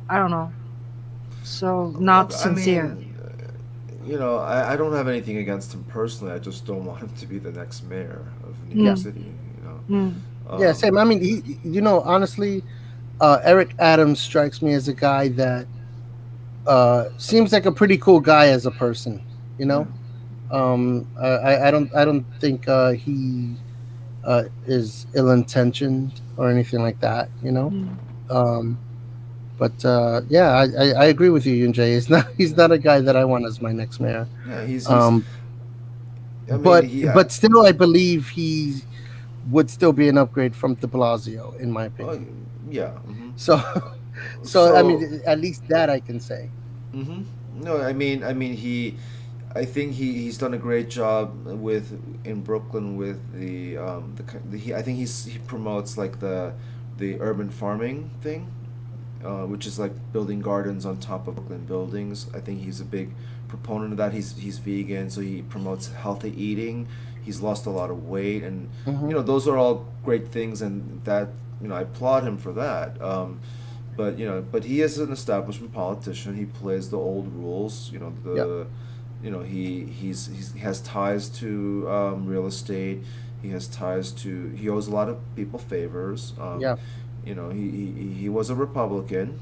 I don't know, so not sincere. I don't have anything against him personally. I just don't want him to be the next mayor of New York City. Yeah, same. I mean, honestly, Eric Adams strikes me as a guy that seems like a pretty cool guy as a person. I don't think he is ill-intentioned or anything like that. But I agree with you, Yunjay. He's not a guy that I want as my next mayor. Yeah, he's but still, I believe he would still be an upgrade from De Blasio, in my opinion. Yeah. So I mean, at least that I can say. No, I think he's done a great job in Brooklyn with I think he promotes like the urban farming thing, which is like building gardens on top of Brooklyn buildings. I think he's a big proponent of that. He's vegan, so he promotes healthy eating. He's lost a lot of weight, and those are all great things, and that I applaud him for that. But he is an establishment politician. He plays the old rules. he has ties to real estate. He has ties to. He owes a lot of people favors. Yeah. He was a Republican.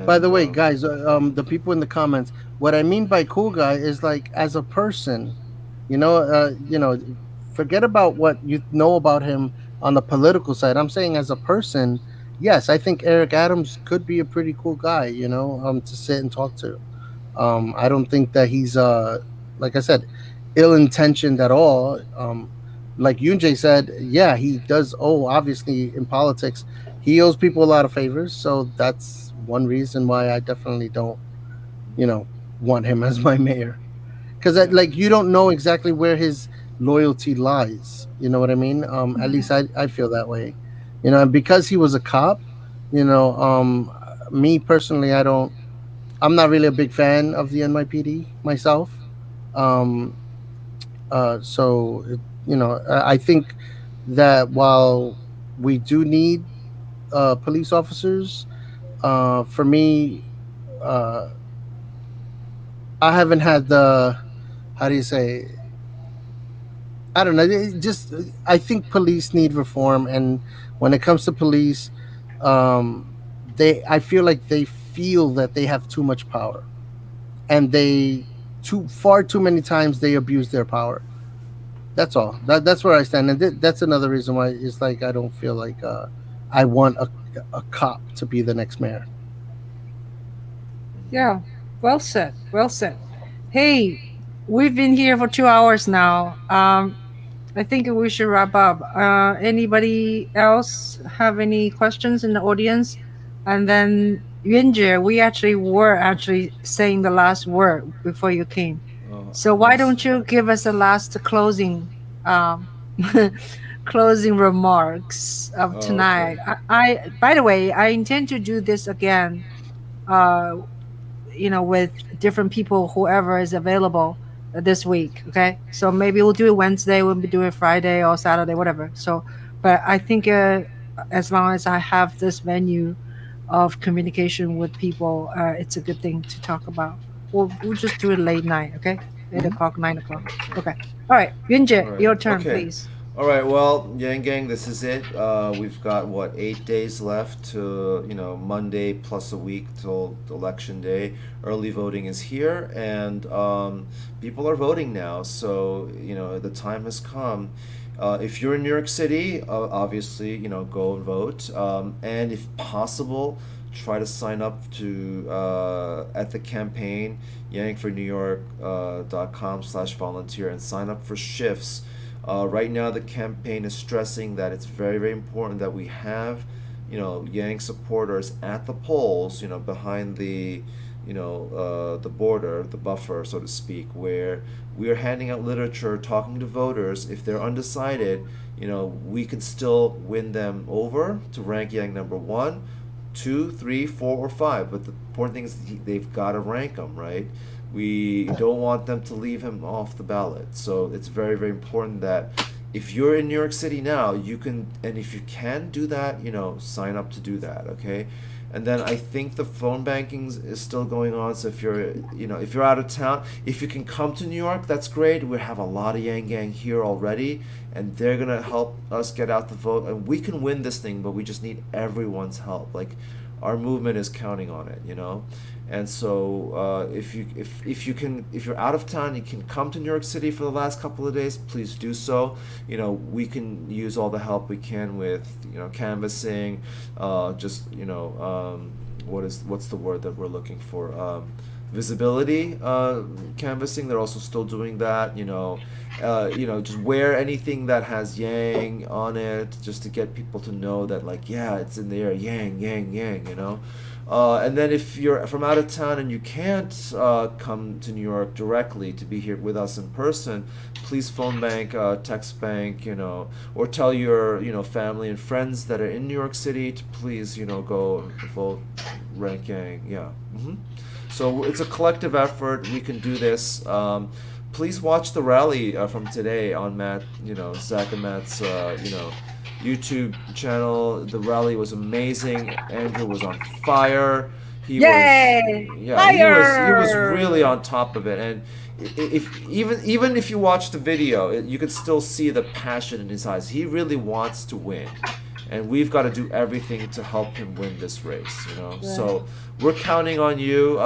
By And the way, guys, the people in the comments, what I mean by cool guy is like as a person, forget about what you know about him on the political side. I'm saying as a person, yes, I think Eric Adams could be a pretty cool guy, to sit and talk to. I don't think that he's like I said, ill intentioned at all. Like Yunjay said, yeah, he does owe, obviously, in politics, he owes people a lot of favors. So that's one reason why I definitely don't, want him as my mayor. Because like you don't know exactly where his loyalty lies. You know what I mean? At least I feel that way. And because he was a cop, me personally, I'm not really a big fan of the NYPD myself. Um, I think that while we do need police officers, for me, uh, I haven't had the, how do you say, I don't know. I think police need reform, and when it comes to police, I feel like they feel that they have too much power, and far too many times they abuse their power. That's all. That's where I stand, and that's another reason why it's like I don't feel like I want a cop to be the next mayor. Yeah, well said. Well said. Hey, we've been here for 2 hours now. I think we should wrap up. Anybody else have any questions in the audience? And then Yunjie, we were saying the last word before you came. So why don't you give us a last closing closing remarks of tonight? Okay. I by the way, I intend to do this again. With different people, whoever is available this week. Okay, so maybe we'll do it Wednesday, we'll do it Friday or Saturday, whatever. So, but I think as long as I have this venue of communication with people, it's a good thing to talk about. We'll just do it late night. Okay, 8 o'clock, 9 o'clock. Okay, all right, Yunjie, All right. your turn, Okay. please. All right. Well, Yang Gang, this is it. We've got 8 days left to Monday plus a week till election day. Early voting is here, and people are voting now. So the time has come. If you're in New York City, obviously go and vote. And if possible, try to sign up to at the campaign yangfornewyork.com/volunteer and sign up for shifts. Right now, the campaign is stressing that it's very, very important that we have, Yang supporters at the polls, behind the border, the buffer, so to speak, where we are handing out literature, talking to voters. If they're undecided, we can still win them over to rank Yang number 1, 2, 3, 4, or 5. But the important thing is they've got to rank them, right? We don't want them to leave him off the ballot. So it's very, very important that if you're in New York City now, you can, and if you can do that, sign up to do that, okay? And then I think the phone banking is still going on. So if you're out of town, if you can come to New York, that's great. We have a lot of Yang Gang here already, and they're gonna help us get out the vote, and we can win this thing. But we just need everyone's help. Like, our movement is counting on it, And so if you're out of town, you can come to New York City for the last couple of days. Please do so. We can use all the help we can with canvassing, what's the word that we're looking for? Visibility canvassing. They're also still doing that. Just wear anything that has Yang on it, just to get people to know that, like, yeah, it's in there, Yang, Yang, Yang. And then if you're from out of town and you can't come to New York directly to be here with us in person, please phone bank, text bank, or tell your family and friends that are in New York City to please go vote rank Yang. Yeah. So it's a collective effort. We can do this. Please watch the rally from today on Zach and Matt's YouTube channel. The rally was amazing. Andrew was on fire. He Yay! was, yeah, he was Fire! really on top of it. And if even if you watch the video, you could still see the passion in his eyes. He really wants to win, and we've got to do everything to help him win this race. You know, so we're counting on you.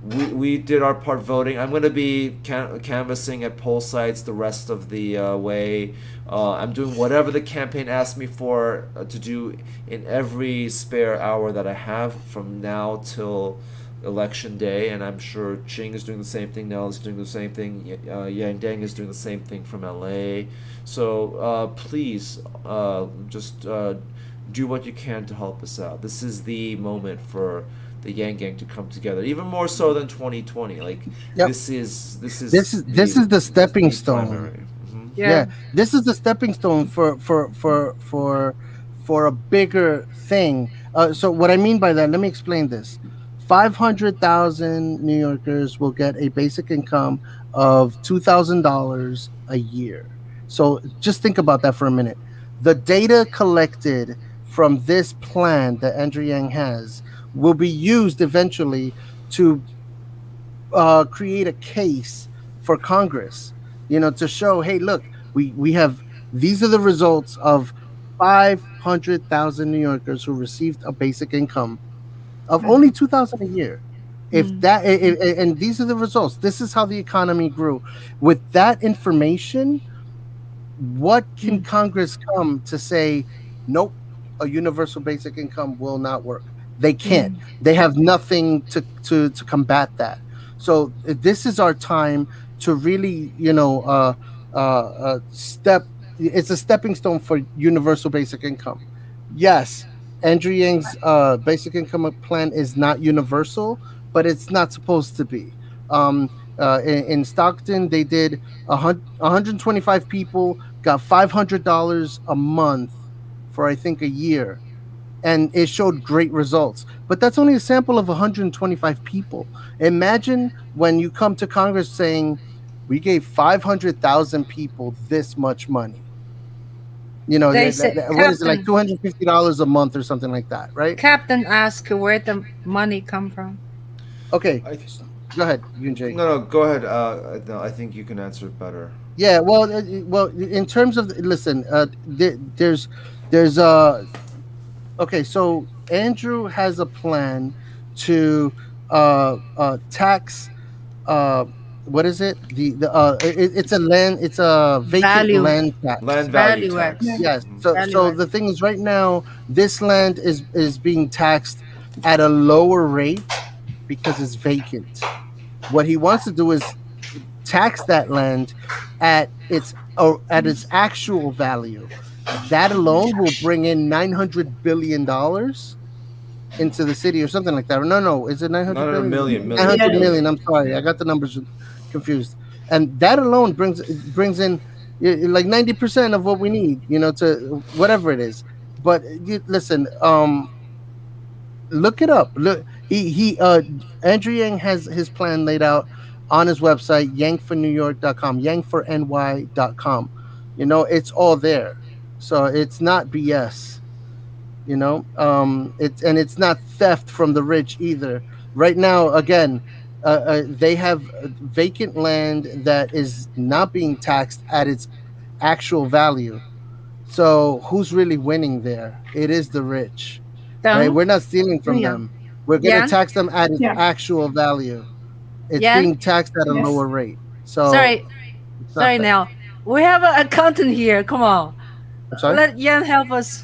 We did our part voting. I'm going to be canvassing at poll sites the rest of the way. I'm doing whatever the campaign asks me for to do in every spare hour that I have from now till election day, and I'm sure Ching is doing the same thing. Nell is doing the same thing. Yang Deng is doing the same thing from LA. So please, just do what you can to help us out. This is the moment for the Yang Gang to come together, even more so than 2020. Like this is the stepping stone. Yeah, this is the stepping stone for a bigger thing. So what I mean by that, let me explain this. 500,000 New Yorkers will get a basic income of $2,000 a year. So just think about that for a minute. The data collected from this plan that Andrew Yang has will be used eventually to create a case for Congress, to show, hey, look, we have, these are the results of 500,000 New Yorkers who received a basic income of only $2,000 a year. And these are the results. This is how the economy grew. With that information, what can Congress come to say, nope, a universal basic income will not work? They can't. They have nothing to combat that. So this is our time to really, step. It's a stepping stone for universal basic income. Yes, Andrew Yang's basic income plan is not universal, but it's not supposed to be. In Stockton, they did 125 people got $500 a month for, I think, a year, and it showed great results. But that's only a sample of 125 people. Imagine when you come to Congress saying, we gave 500,000 people this much money. What is it, like $250 a month or something like that, right? Captain asked where the money come from. Okay, go ahead, Yunjay. No, go ahead. No, I think you can answer it better. Yeah, well, in terms of there's okay, so Andrew has a plan to tax what is it? It's a vacant land tax. Land value tax. Yes. So the thing is, right now this land is being taxed at a lower rate because it's vacant. What he wants to do is tax that land at its actual value. That alone will bring in $900 billion into the city or something like that. No, is it 900 million? 900 million. I'm sorry, I got the numbers confused. And that alone brings in like 90% of what we need, to whatever it is. But listen, look it up. Look, Andrew Yang has his plan laid out on his website, yangfornewyork.com, yangforny.com. It's all there. So it's not BS. It's not theft from the rich either. Right now, again, they have vacant land that is not being taxed at its actual value. So who's really winning there? It is the rich. Right? We're not stealing from them. We're going to tax them at its actual value. It's being taxed at a lower rate. So sorry now. We have an accountant here. Come on. I'm sorry? Let Yan help us.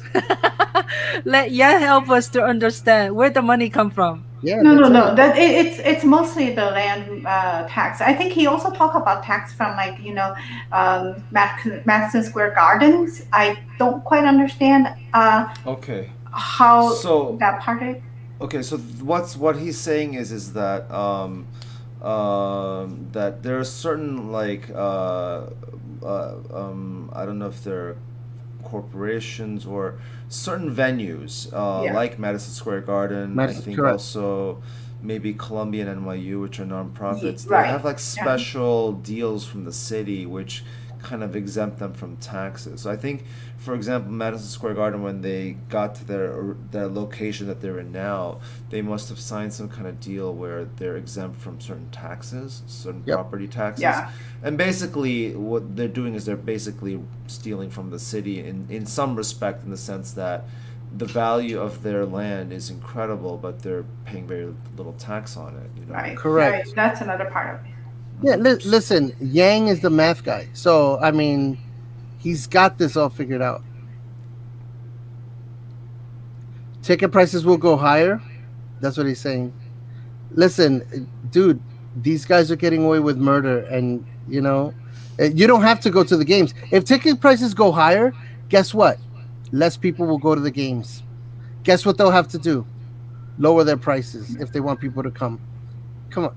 Let Yan help us to understand where the money come from. Yeah. No. That it's mostly the land tax. I think he also talked about tax from Madison Square Gardens. I don't quite understand. Okay. How that part is. Okay, so what he's saying is that that there are certain I don't know if they're corporations or certain venues like Madison Square Garden. I think also maybe Columbia and NYU, which are nonprofits. They have like special deals from the city, which kind of exempt them from taxes. So I think, for example, Madison Square Garden, when they got to their location that they're in now, they must have signed some kind of deal where they're exempt from certain taxes, certain property taxes. Yeah. And basically, what they're doing is they're basically stealing from the city in some respect, in the sense that the value of their land is incredible, but they're paying very little tax on it. You know? Right. Correct. Right. That's another part of it. Yeah, listen, Yang is the math guy. So, I mean, he's got this all figured out. Ticket prices will go higher. That's what he's saying. Listen, dude, these guys are getting away with murder, and, you know, you don't have to go to the games. If ticket prices go higher, guess what? Less people will go to the games. Guess what they'll have to do? Lower their prices if they want people to come. Come on.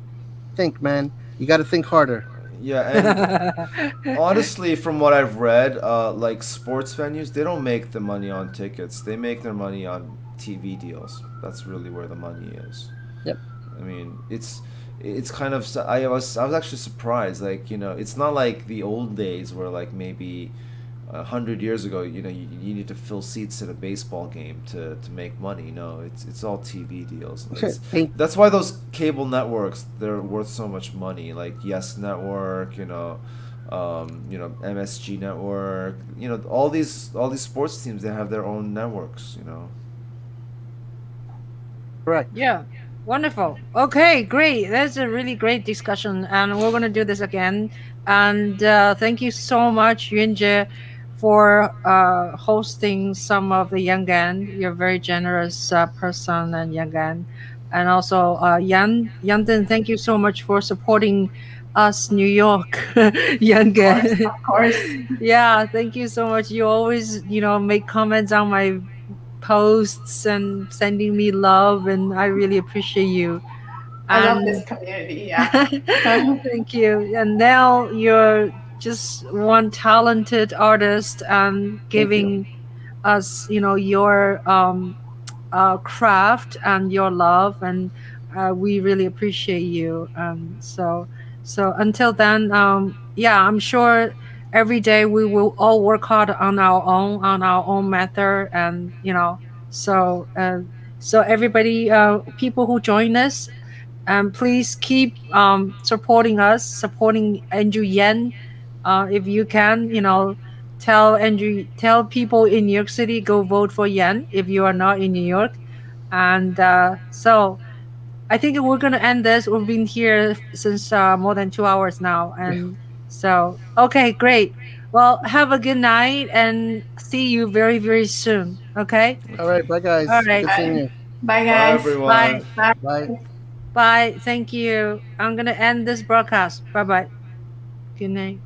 Think, man. You got to think harder. Yeah, and honestly, from what I've read, like sports venues, they don't make the money on tickets. They make their money on TV deals. That's really where the money is. Yep. I mean, it's kind of, I was actually surprised. Like, you know, it's not like the old days where, like, maybe 100 years ago, you know, you need to fill seats at a baseball game to make money. No, it's all TV deals. That's why those cable networks, they're worth so much money. Like Yes Network, you know, MSG Network, you know, all these sports teams, they have their own networks. You know. Right. Yeah. Wonderful. Okay, great. That's a really great discussion, and we're gonna do this again. And thank you so much, Yunje, for hosting some of the Yangan. You're a very generous person, and Yangan, and also Yanden. Thank you so much for supporting us, New York Yangan. Of course. Yeah, thank you so much. You always, make comments on my posts and sending me love, and I really appreciate you. I love this community. Yeah. Thank you. And now you're just one talented artist and giving us, your craft and your love, and we really appreciate you. So until then, I'm sure every day we will all work hard on our own method, and so everybody, people who join us, please keep supporting us, supporting Andrew Yen. If you can, tell people in New York City, go vote for Yen if you are not in New York. And so I think we're going to end this. We've been here since more than 2 hours now. And so, okay, great. Well, have a good night and see you very, very soon. Okay? All right. Bye, guys. All right. Good seeing you. Bye, guys. Bye, everyone. Bye. Bye. Bye. Thank you. I'm going to end this broadcast. Bye-bye. Good night.